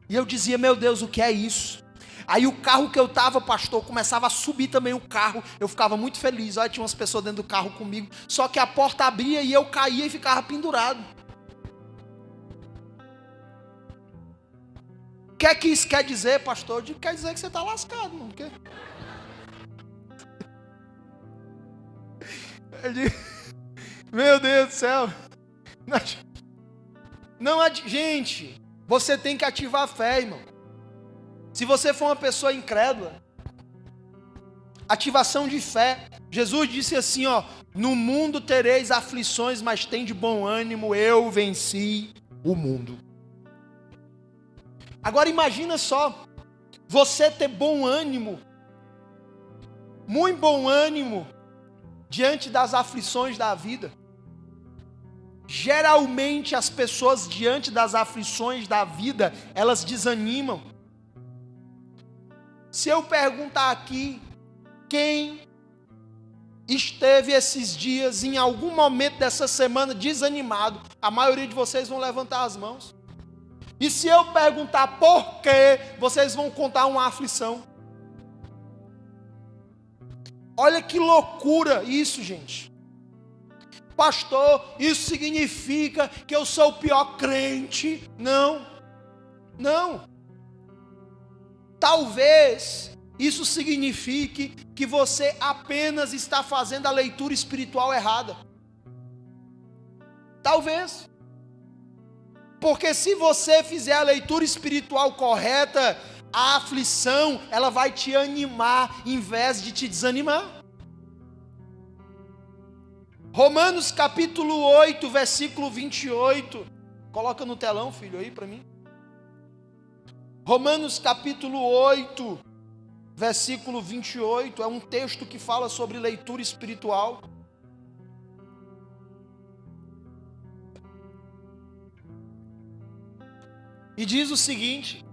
Speaker 1: E eu dizia: meu Deus, o que é isso? Aí o carro que eu estava, pastor, começava a subir também o carro. Eu ficava muito feliz. Olha, tinha umas pessoas dentro do carro comigo. Só que a porta abria e eu caía e ficava pendurado. O que é que isso quer dizer, pastor? Eu digo, quer dizer que você está lascado, mano. Porque... Meu Deus do céu. Não, gente, você tem que ativar a fé, irmão. Se você for uma pessoa incrédula, ativação de fé. Jesus disse assim, ó: no mundo tereis aflições, mas tem de bom ânimo, eu venci o mundo. Agora imagina só, você ter bom ânimo, muito bom ânimo, diante das aflições da vida. Geralmente as pessoas diante das aflições da vida, elas desanimam. Se eu perguntar aqui, quem esteve esses dias, em algum momento dessa semana, desanimado, a maioria de vocês vão levantar as mãos. E se eu perguntar por quê, vocês vão contar uma aflição. Olha que loucura isso, gente. Pastor, isso significa que eu sou o pior crente? Não, não. Talvez isso signifique que você apenas está fazendo a leitura espiritual errada. Talvez. Porque se você fizer a leitura espiritual correta, a aflição, ela vai te animar em vez de te desanimar. Romanos capítulo 8, versículo 28. Coloca no telão, filho, aí para mim. Romanos capítulo 8, versículo 28. É um texto que fala sobre leitura espiritual. E diz o seguinte: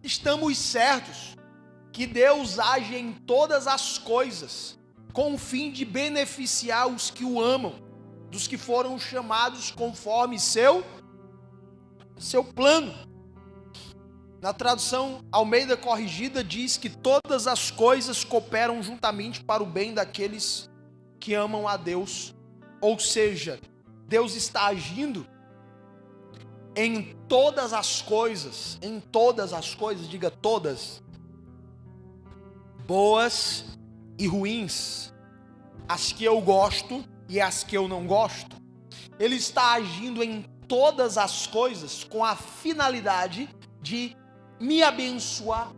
Speaker 1: estamos certos que Deus age em todas as coisas com o fim de beneficiar os que o amam, dos que foram chamados conforme seu plano. Na tradução Almeida Corrigida diz que todas as coisas cooperam juntamente para o bem daqueles que amam a Deus. Ou seja, Deus está agindo em todas as coisas, diga todas, boas e ruins, as que eu gosto e as que eu não gosto. Ele está agindo em todas as coisas com a finalidade de me abençoar,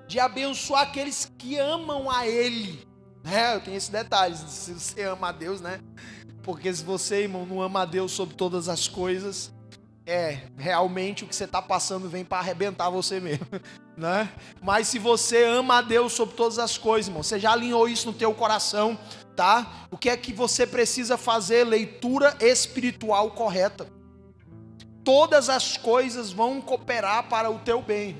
Speaker 1: de abençoar aqueles que amam a Ele. Eu tenho esse detalhe, se você ama a Deus, né? Porque se você, irmão, não ama a Deus sobre todas as coisas, realmente o que você está passando vem para arrebentar você mesmo, né? Mas se você ama a Deus sobre todas as coisas, irmão, você já alinhou isso no teu coração, tá? O que é que você precisa fazer? Leitura espiritual correta. Todas as coisas vão cooperar para o teu bem.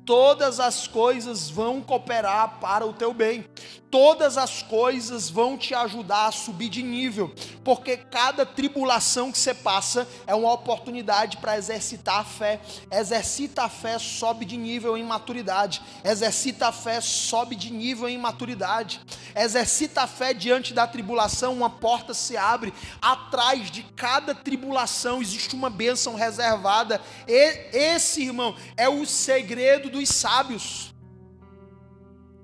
Speaker 1: Todas as coisas vão cooperar para o teu bem. Todas as coisas vão te ajudar a subir de nível, porque cada tribulação que você passa é uma oportunidade para exercitar a fé. Exercita a fé, sobe de nível em maturidade. Exercita a fé, sobe de nível em maturidade. Exercita a fé diante da tribulação, uma porta se abre. Atrás de cada tribulação existe uma bênção reservada. Esse, irmão, é o segredo dos sábios.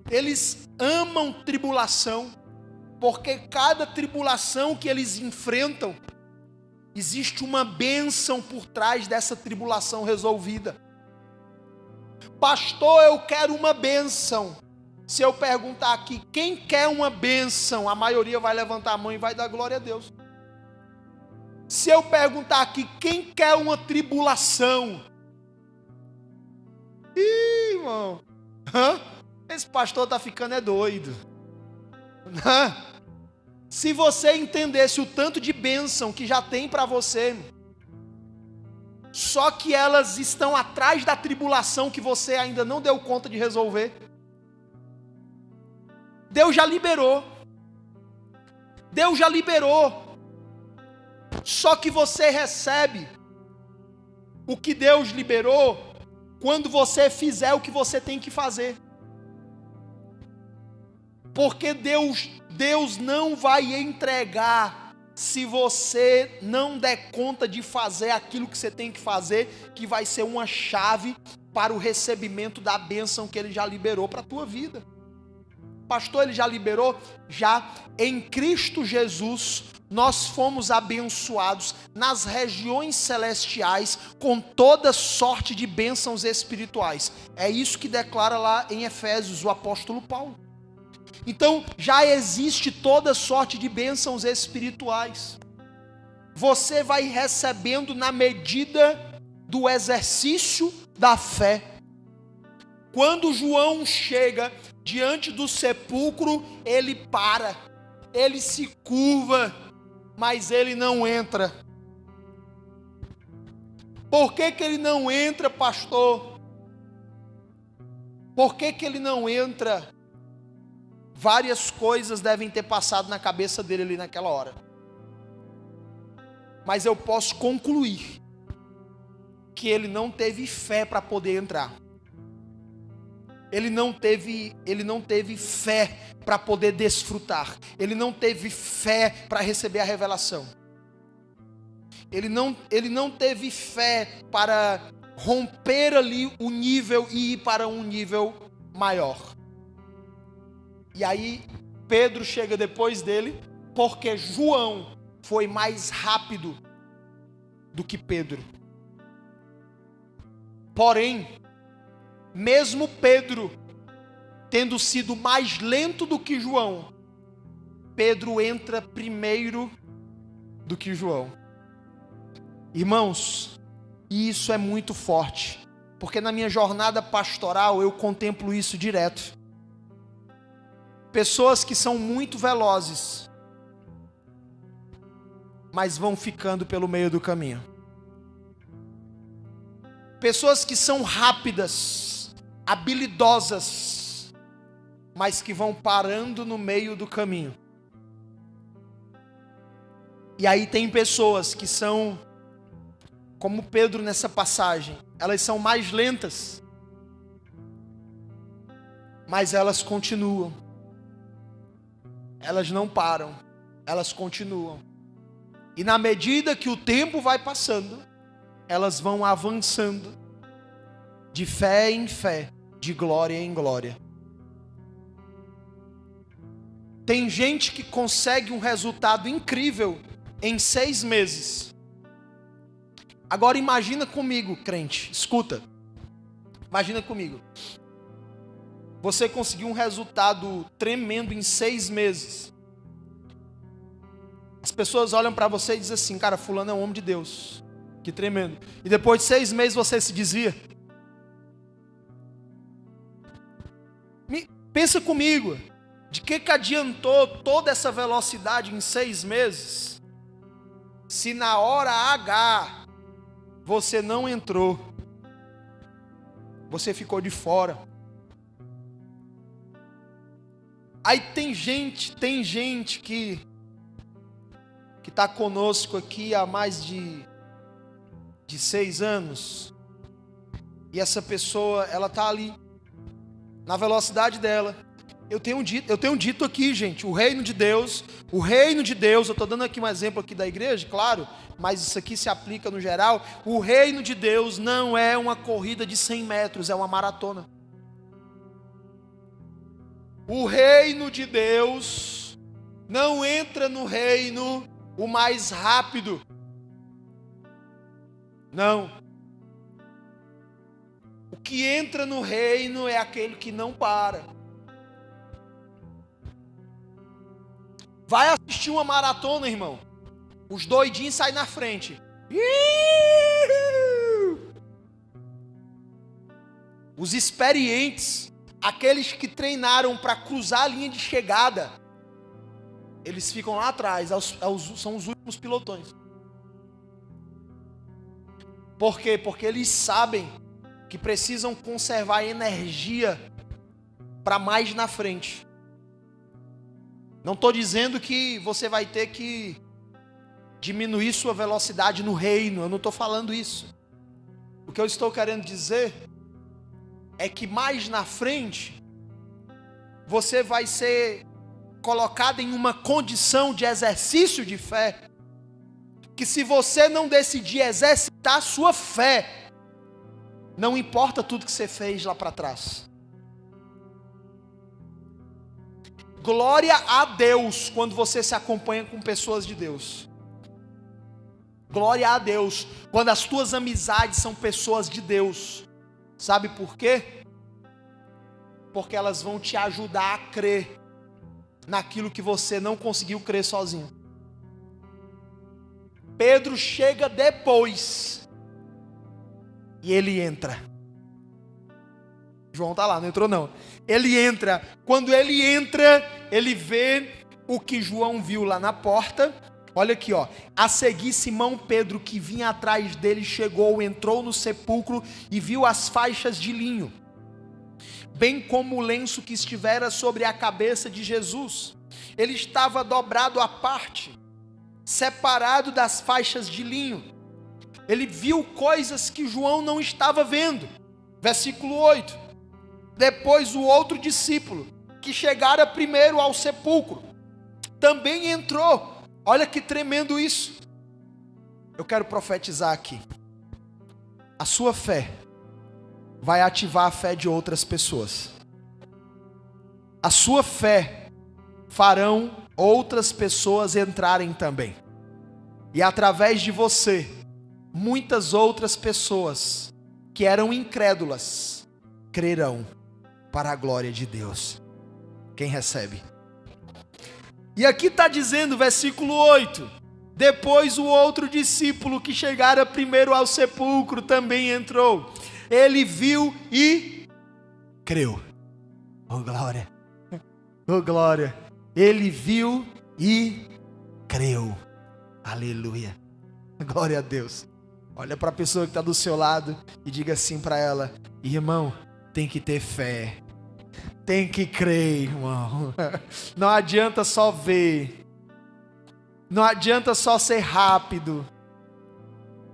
Speaker 1: Eles amam tribulação, porque cada tribulação que eles enfrentam, existe uma bênção por trás dessa tribulação resolvida. Pastor, eu quero uma bênção. Se eu perguntar aqui, quem quer uma bênção? A maioria vai levantar a mão e vai dar glória a Deus. Se eu perguntar aqui, quem quer uma tribulação? Ih, irmão, esse pastor está ficando doido. Se você entendesse o tanto de bênção que já tem para você, só que elas estão atrás da tribulação que você ainda não deu conta de resolver. Deus já liberou. Deus já liberou. Só que você recebe o que Deus liberou quando você fizer o que você tem que fazer. Porque Deus não vai entregar se você não der conta de fazer aquilo que você tem que fazer, que vai ser uma chave para o recebimento da bênção que Ele já liberou para a tua vida. Pastor, Ele já liberou? Já. Em Cristo Jesus, nós fomos abençoados nas regiões celestiais com toda sorte de bênçãos espirituais. É isso que declara lá em Efésios o apóstolo Paulo. Então, já existe toda sorte de bênçãos espirituais. Você vai recebendo na medida do exercício da fé. Quando João chega diante do sepulcro, ele para, ele se curva, mas ele não entra. Por que ele não entra, pastor? Por que ele não entra? Várias coisas devem ter passado na cabeça dele ali naquela hora. Mas eu posso concluir que ele não teve fé para poder entrar. Ele não teve fé para poder desfrutar. Ele não teve fé para receber a revelação. Ele não teve fé para romper ali o nível e ir para um nível maior. E aí Pedro chega depois dele, porque João foi mais rápido do que Pedro. Porém, mesmo Pedro tendo sido mais lento do que João, Pedro entra primeiro do que João. Irmãos, isso é muito forte, porque na minha jornada pastoral eu contemplo isso direto. Pessoas que são muito velozes, mas vão ficando pelo meio do caminho. Pessoas que são rápidas, habilidosas, mas que vão parando no meio do caminho. E aí tem pessoas que são, como Pedro nessa passagem, elas são mais lentas, mas elas continuam. Elas não param, elas continuam. E na medida que o tempo vai passando, elas vão avançando, de fé em fé, de glória em glória. Tem gente que consegue um resultado incrível em 6 meses. Agora imagina comigo, crente, escuta. Imagina comigo. Você conseguiu um resultado tremendo em 6 meses. As pessoas olham para você e dizem assim, cara, fulano é um homem de Deus. Que tremendo. E depois de 6 meses você se desvia. Pensa comigo. De que adiantou toda essa velocidade em 6 meses? Se na hora H você não entrou. Você ficou de fora. Aí tem gente que está conosco aqui há mais de 6 anos, e essa pessoa, ela está ali, na velocidade dela. Eu tenho dito aqui, gente, o reino de Deus, eu estou dando aqui um exemplo aqui da igreja, claro, mas isso aqui se aplica no geral. O reino de Deus não é uma corrida de 100 metros, é uma maratona. O reino de Deus não entra no reino o mais rápido. Não. O que entra no reino é aquele que não para. Vai assistir uma maratona, irmão. Os doidinhos saem na frente. Os experientes, aqueles que treinaram para cruzar a linha de chegada, eles ficam lá atrás, são os últimos pilotões. Por quê? Porque eles sabem que precisam conservar energia para mais na frente. Não estou dizendo que você vai ter que diminuir sua velocidade no reino, eu não estou falando isso. O que eu estou querendo dizer é que mais na frente você vai ser colocado em uma condição de exercício de fé, que se você não decidir exercitar a sua fé, não importa tudo que você fez lá para trás. Glória a Deus quando você se acompanha com pessoas de Deus. Glória a Deus quando as tuas amizades são pessoas de Deus. Sabe por quê? Porque elas vão te ajudar a crer naquilo que você não conseguiu crer sozinho. Pedro chega depois e ele entra. João está lá, não entrou não. Ele entra. Quando ele entra, ele vê o que João viu lá na porta. Olha aqui, ó. A seguir, Simão Pedro, que vinha atrás dele, chegou, entrou no sepulcro e viu as faixas de linho, bem como o lenço que estivera sobre a cabeça de Jesus. Ele estava dobrado à parte, separado das faixas de linho. Ele viu coisas que João não estava vendo. Versículo 8. Depois o outro discípulo, que chegara primeiro ao sepulcro, também entrou. Olha que tremendo isso. Eu quero profetizar aqui. A sua fé vai ativar a fé de outras pessoas. A sua fé farão outras pessoas entrarem também. E através de você, muitas outras pessoas que eram incrédulas crerão para a glória de Deus. Quem recebe? E aqui está dizendo, versículo 8: depois o outro discípulo que chegara primeiro ao sepulcro também entrou. Ele viu e creu. Oh glória, oh glória. Ele viu e creu. Aleluia, glória a Deus. Olha para a pessoa que está do seu lado e diga assim para ela: irmão, tem que ter fé. Tem que crer, irmão. Não adianta só ver. Não adianta só ser rápido.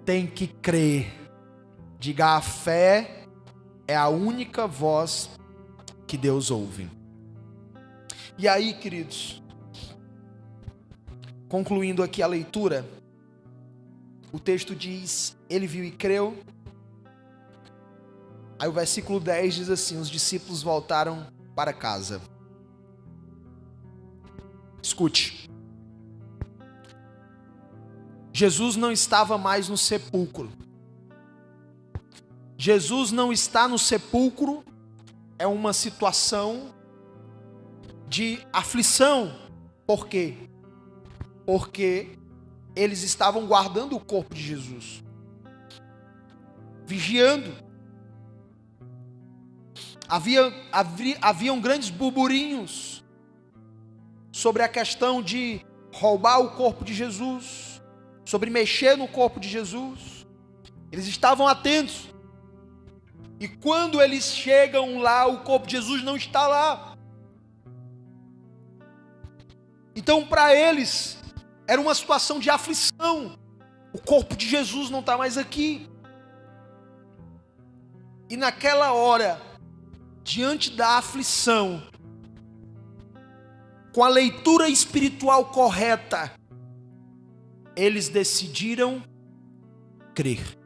Speaker 1: Tem que crer. Diga: a fé é a única voz que Deus ouve. E aí, queridos, concluindo aqui a leitura, o texto diz: ele viu e creu. Aí o versículo 10 diz assim: os discípulos voltaram para casa. Escute. Jesus não estava mais no sepulcro. Jesus não está no sepulcro é uma situação de aflição. Por quê? Porque eles estavam guardando o corpo de Jesus, vigiando. Haviam grandes burburinhos sobre a questão de roubar o corpo de Jesus, sobre mexer no corpo de Jesus. Eles estavam atentos. E quando eles chegam lá, o corpo de Jesus não está lá. Então, para eles, era uma situação de aflição. O corpo de Jesus não está mais aqui. E naquela hora, diante da aflição, com a leitura espiritual correta, eles decidiram crer.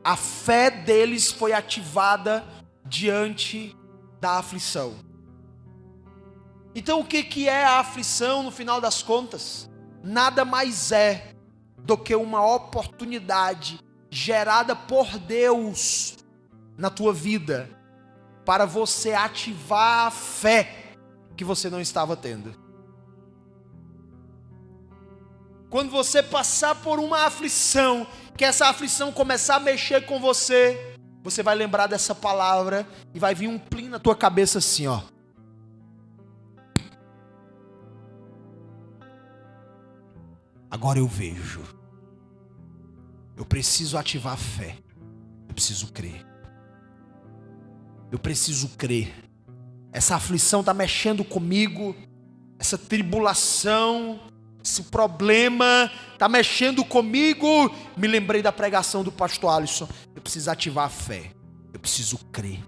Speaker 1: A fé deles foi ativada diante da aflição. Então o que é a aflição no final das contas? Nada mais é do que uma oportunidade gerada por Deus na tua vida, para você ativar a fé que você não estava tendo. Quando você passar por uma aflição, que essa aflição começar a mexer com você, você vai lembrar dessa palavra e vai vir um plim na tua cabeça assim, ó. Agora eu vejo. Eu preciso ativar a fé. Eu preciso crer. Eu preciso crer. Essa aflição está mexendo comigo. Essa tribulação, esse problema está mexendo comigo. Me lembrei da pregação do pastor Alisson. eu preciso ativar a fé, eu preciso crer.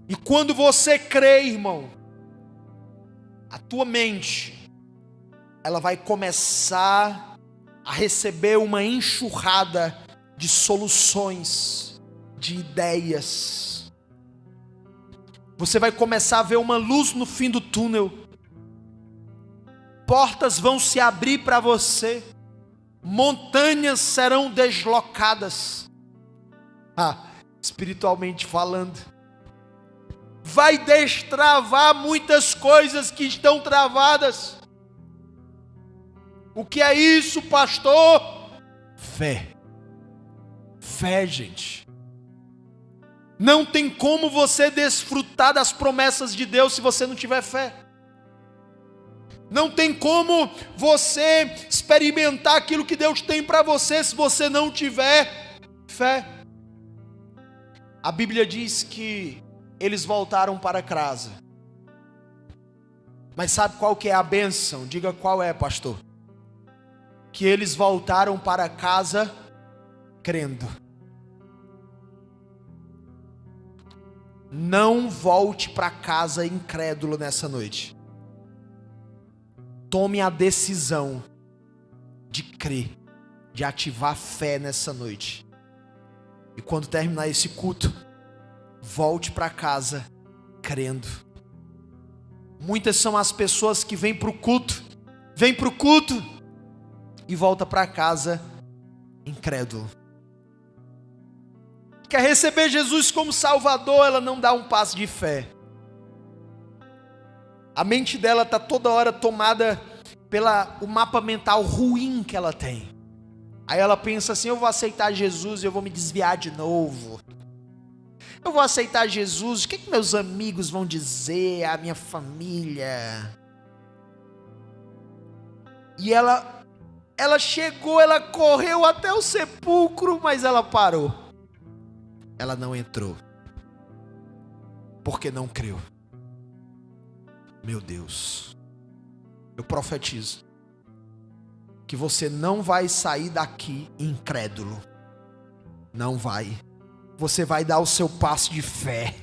Speaker 1: E quando você crê, irmão, a tua mente, ela vai começar a receber uma enxurrada de soluções, de ideias. Você vai começar a ver uma luz no fim do túnel. Portas vão se abrir para você. Montanhas serão deslocadas. Espiritualmente falando. Vai destravar muitas coisas que estão travadas. O que é isso, pastor? Fé. Fé, gente. Não tem como você desfrutar das promessas de Deus se você não tiver fé. Não tem como você experimentar aquilo que Deus tem para você se você não tiver fé. A Bíblia diz que eles voltaram para casa. Mas sabe qual que é a bênção? Diga qual é, pastor. Que eles voltaram para casa crendo. Não volte para casa incrédulo nessa noite. Tome a decisão de crer, de ativar fé nessa noite. E quando terminar esse culto, volte para casa crendo. Muitas são as pessoas que vêm para o culto e volta para casa incrédulo. Quer receber Jesus como Salvador, ela não dá um passo de fé. A mente dela está toda hora tomada pelo mapa mental ruim que ela tem. Aí ela pensa assim, eu vou aceitar Jesus e eu vou me desviar de novo. Eu vou aceitar Jesus, o que meus amigos vão dizer, a minha família? E ela chegou, ela correu até o sepulcro, mas ela parou. Ela não entrou. Porque não creu. Meu Deus, eu profetizo que você não vai sair daqui incrédulo. Não vai. Você vai dar o seu passo de fé.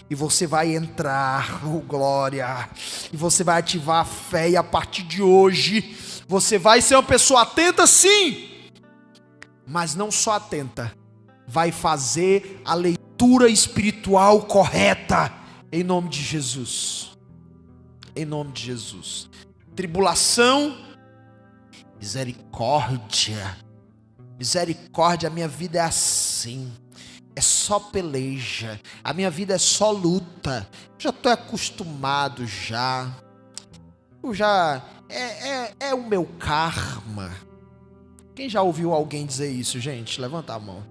Speaker 1: E você vai entrar, glória. E você vai ativar a fé. E a partir de hoje, você vai ser uma pessoa atenta, sim. Mas não só atenta. Vai fazer a leitura espiritual correta. Em nome de Jesus. Em nome de Jesus. Tribulação, misericórdia. Misericórdia, a minha vida é assim. É só peleja. A minha vida é só luta. Já estou acostumado já. É o meu karma. Quem já ouviu alguém dizer isso, gente? Levanta a mão.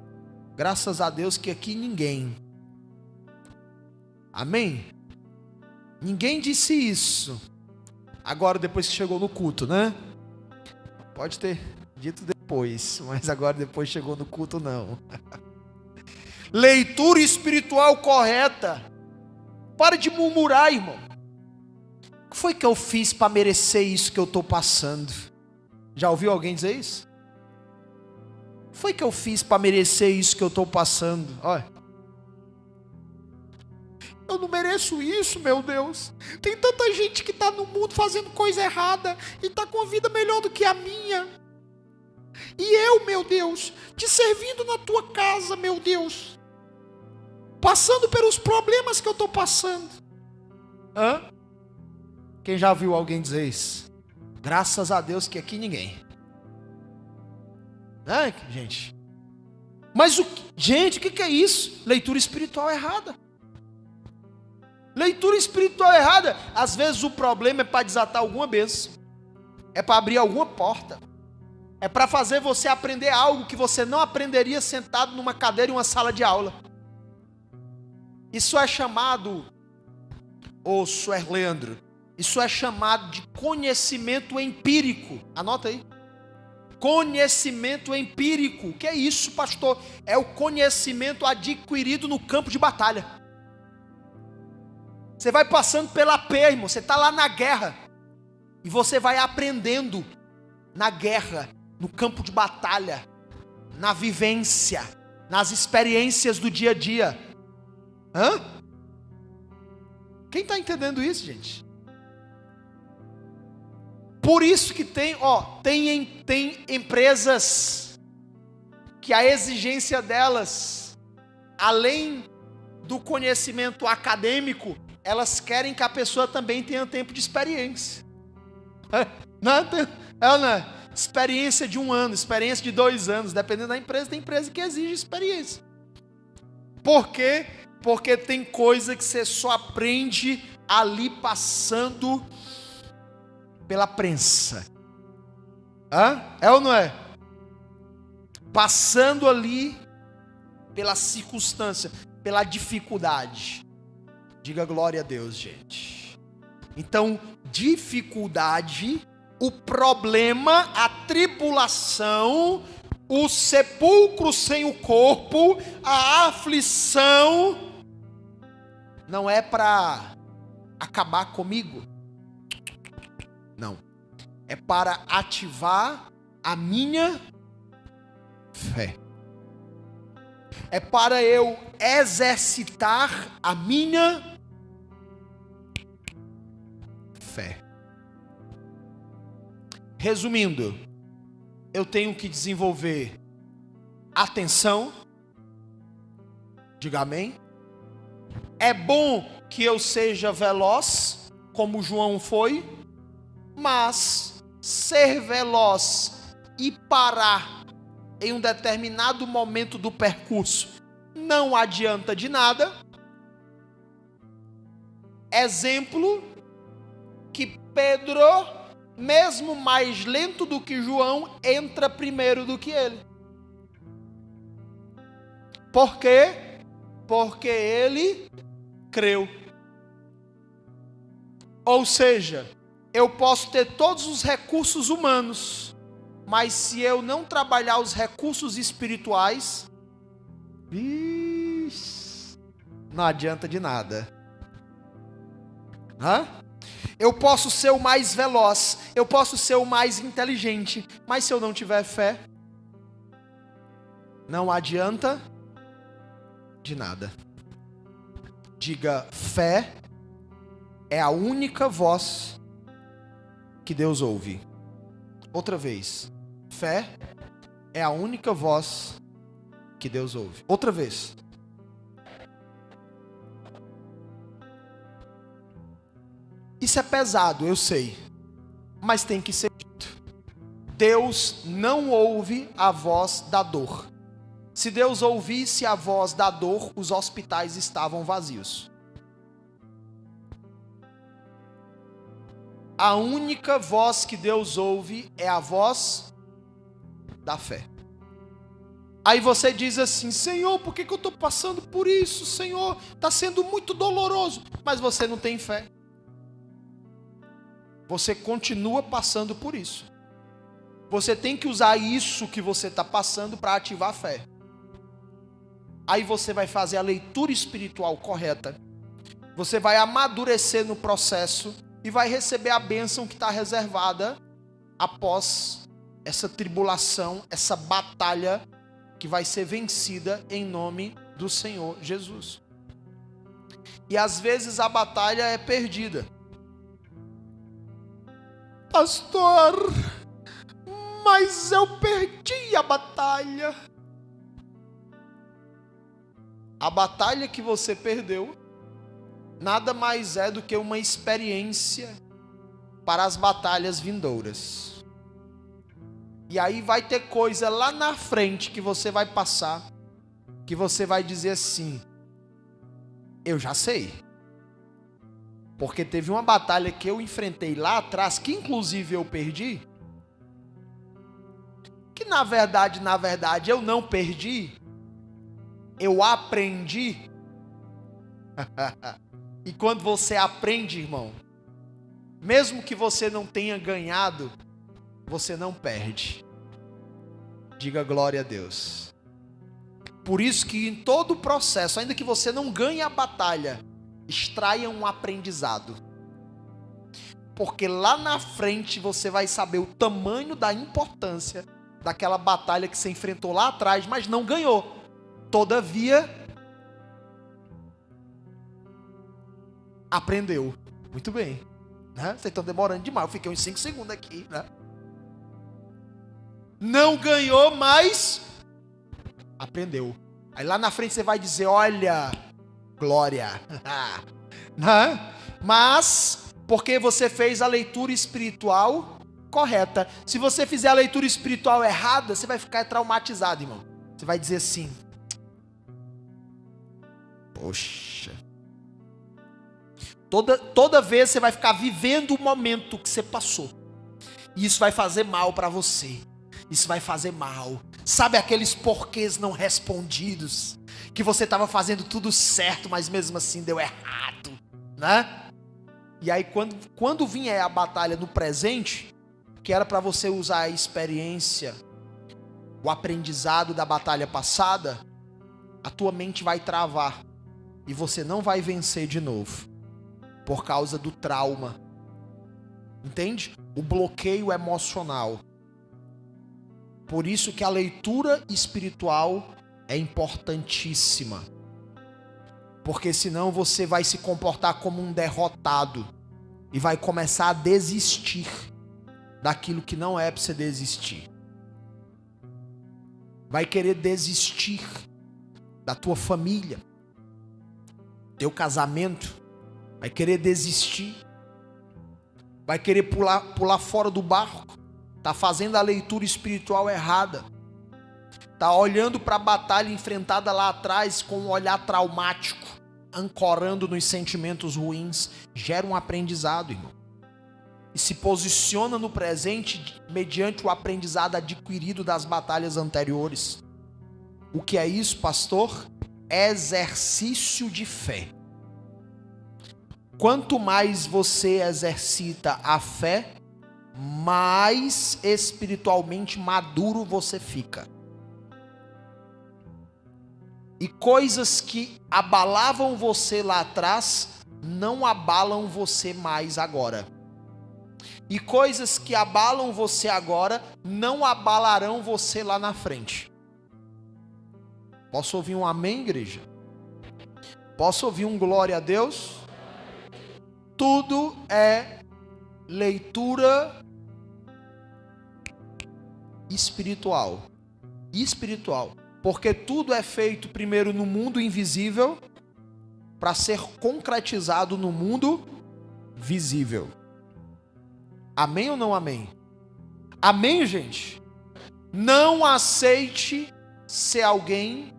Speaker 1: Graças a Deus que aqui ninguém. Amém? Ninguém disse isso. Agora, depois que chegou no culto, né? Pode ter dito depois, mas agora depois chegou no culto, não. Leitura espiritual correta. Para de murmurar, irmão. O que foi que eu fiz para merecer isso que eu estou passando? Já ouviu alguém dizer isso? O que foi que eu fiz para merecer isso que eu estou passando? Olha. Eu não mereço isso, meu Deus. Tem tanta gente que está no mundo fazendo coisa errada e está com a vida melhor do que a minha. E eu, meu Deus, te servindo na tua casa, meu Deus. Passando pelos problemas que eu estou passando. Quem já viu alguém dizer isso? Graças a Deus que aqui ninguém. Gente. Mas gente, o que é isso? Leitura espiritual errada. Leitura espiritual errada. Às vezes o problema é para desatar alguma bênção. É para abrir alguma porta. É para fazer você aprender algo que você não aprenderia sentado numa cadeira em uma sala de aula. Isso é chamado, Suer Leandro, isso é chamado de conhecimento empírico. Anota aí. Conhecimento empírico. O que é isso, pastor? É o conhecimento adquirido no campo de batalha. Você vai passando pela pé, irmão. Você está lá na guerra. E você vai aprendendo na guerra, no campo de batalha, na vivência, nas experiências do dia a dia. Quem está entendendo isso, gente? Por isso que tem empresas que a exigência delas, além do conhecimento acadêmico, elas querem que a pessoa também tenha tempo de experiência. Não é? Experiência de 1 ano, experiência de 2 anos, dependendo da empresa, tem empresa que exige experiência. Por quê? Porque tem coisa que você só aprende ali passando pela prensa. É ou não é? Passando ali pela circunstância, pela dificuldade. Diga glória a Deus, gente. Então, dificuldade, o problema, a tribulação, o sepulcro sem o corpo, a aflição, não é para acabar comigo. Não. É para ativar a minha fé. É para eu exercitar a minha fé. Resumindo, eu tenho que desenvolver atenção. Diga amém. É bom que eu seja veloz, como João foi, mas ser veloz e parar em um determinado momento do percurso não adianta de nada. Exemplo, que Pedro, mesmo mais lento do que João, entra primeiro do que ele. Por quê? Porque ele creu. Ou seja, eu posso ter todos os recursos humanos, mas se eu não trabalhar os recursos espirituais, não adianta de nada. Eu posso ser o mais veloz, eu posso ser o mais inteligente, mas se eu não tiver fé, não adianta de nada. Diga, fé é a única voz que Deus ouve. Outra vez, fé é a única voz que Deus ouve. Outra vez. Isso é pesado, eu sei, mas tem que ser dito. Deus não ouve a voz da dor. Se Deus ouvisse a voz da dor, os hospitais estavam vazios. A única voz que Deus ouve é a voz da fé. Aí você diz assim: Senhor, por que eu estou passando por isso? Senhor, está sendo muito doloroso. Mas você não tem fé. Você continua passando por isso. Você tem que usar isso que você está passando para ativar a fé. Aí você vai fazer a leitura espiritual correta. Você vai amadurecer no processo e vai receber a bênção que está reservada após essa tribulação, essa batalha que vai ser vencida em nome do Senhor Jesus. E às vezes a batalha é perdida. Pastor, mas eu perdi a batalha. A batalha que você perdeu nada mais é do que uma experiência para as batalhas vindouras. E aí vai ter coisa lá na frente que você vai passar, que você vai dizer assim: eu já sei. Porque teve uma batalha que eu enfrentei lá atrás, que inclusive eu perdi, que na verdade eu não perdi, eu aprendi. E quando você aprende, irmão, mesmo que você não tenha ganhado, você não perde. Diga glória a Deus. Por isso que em todo o processo, ainda que você não ganhe a batalha, extraia um aprendizado. Porque lá na frente você vai saber o tamanho da importância daquela batalha que você enfrentou lá atrás, mas não ganhou. Todavia, aprendeu. Muito bem. Né? Vocês estão demorando demais. Eu fiquei uns 5 segundos aqui. Né? Não ganhou, mas aprendeu. Aí lá na frente você vai dizer, olha, glória. Né? Mas, porque você fez a leitura espiritual correta. Se você fizer a leitura espiritual errada, você vai ficar traumatizado, irmão. Você vai dizer assim, poxa. Toda vez você vai ficar vivendo o momento que você passou. E isso vai fazer mal para você. Isso vai fazer mal. Sabe aqueles porquês não respondidos? Que você estava fazendo tudo certo, mas mesmo assim deu errado, né? E aí quando vier a batalha no presente, que era para você usar a experiência, o aprendizado da batalha passada, a tua mente vai travar. E você não vai vencer de novo. Por causa do trauma. Entende? O bloqueio emocional. Por isso que a leitura espiritual é importantíssima. Porque senão você vai se comportar como um derrotado. E vai começar a desistir daquilo que não é para você desistir. Vai querer desistir da tua família, teu casamento. Vai querer desistir. Vai querer pular fora do barco. Está fazendo a leitura espiritual errada. Está olhando para a batalha enfrentada lá atrás com um olhar traumático. Ancorando nos sentimentos ruins. Gera um aprendizado, irmão. E se posiciona no presente mediante o aprendizado adquirido das batalhas anteriores. O que é isso, pastor? Exercício de fé. Quanto mais você exercita a fé, mais espiritualmente maduro você fica. E coisas que abalavam você lá atrás, não abalam você mais agora. E coisas que abalam você agora, não abalarão você lá na frente. Posso ouvir um amém, igreja? Posso ouvir um glória a Deus? Tudo é leitura espiritual. Espiritual. Porque tudo é feito primeiro no mundo invisível para ser concretizado no mundo visível. Amém ou não amém? Amém, gente? Não aceite ser alguém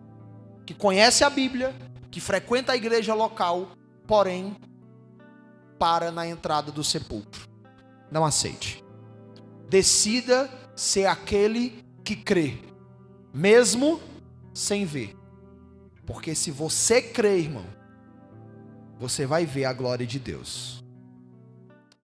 Speaker 1: que conhece a Bíblia, que frequenta a igreja local, porém para na entrada do sepulcro. Não aceite. Decida ser aquele que crê, mesmo sem ver. Porque se você crê, irmão, você vai ver a glória de Deus.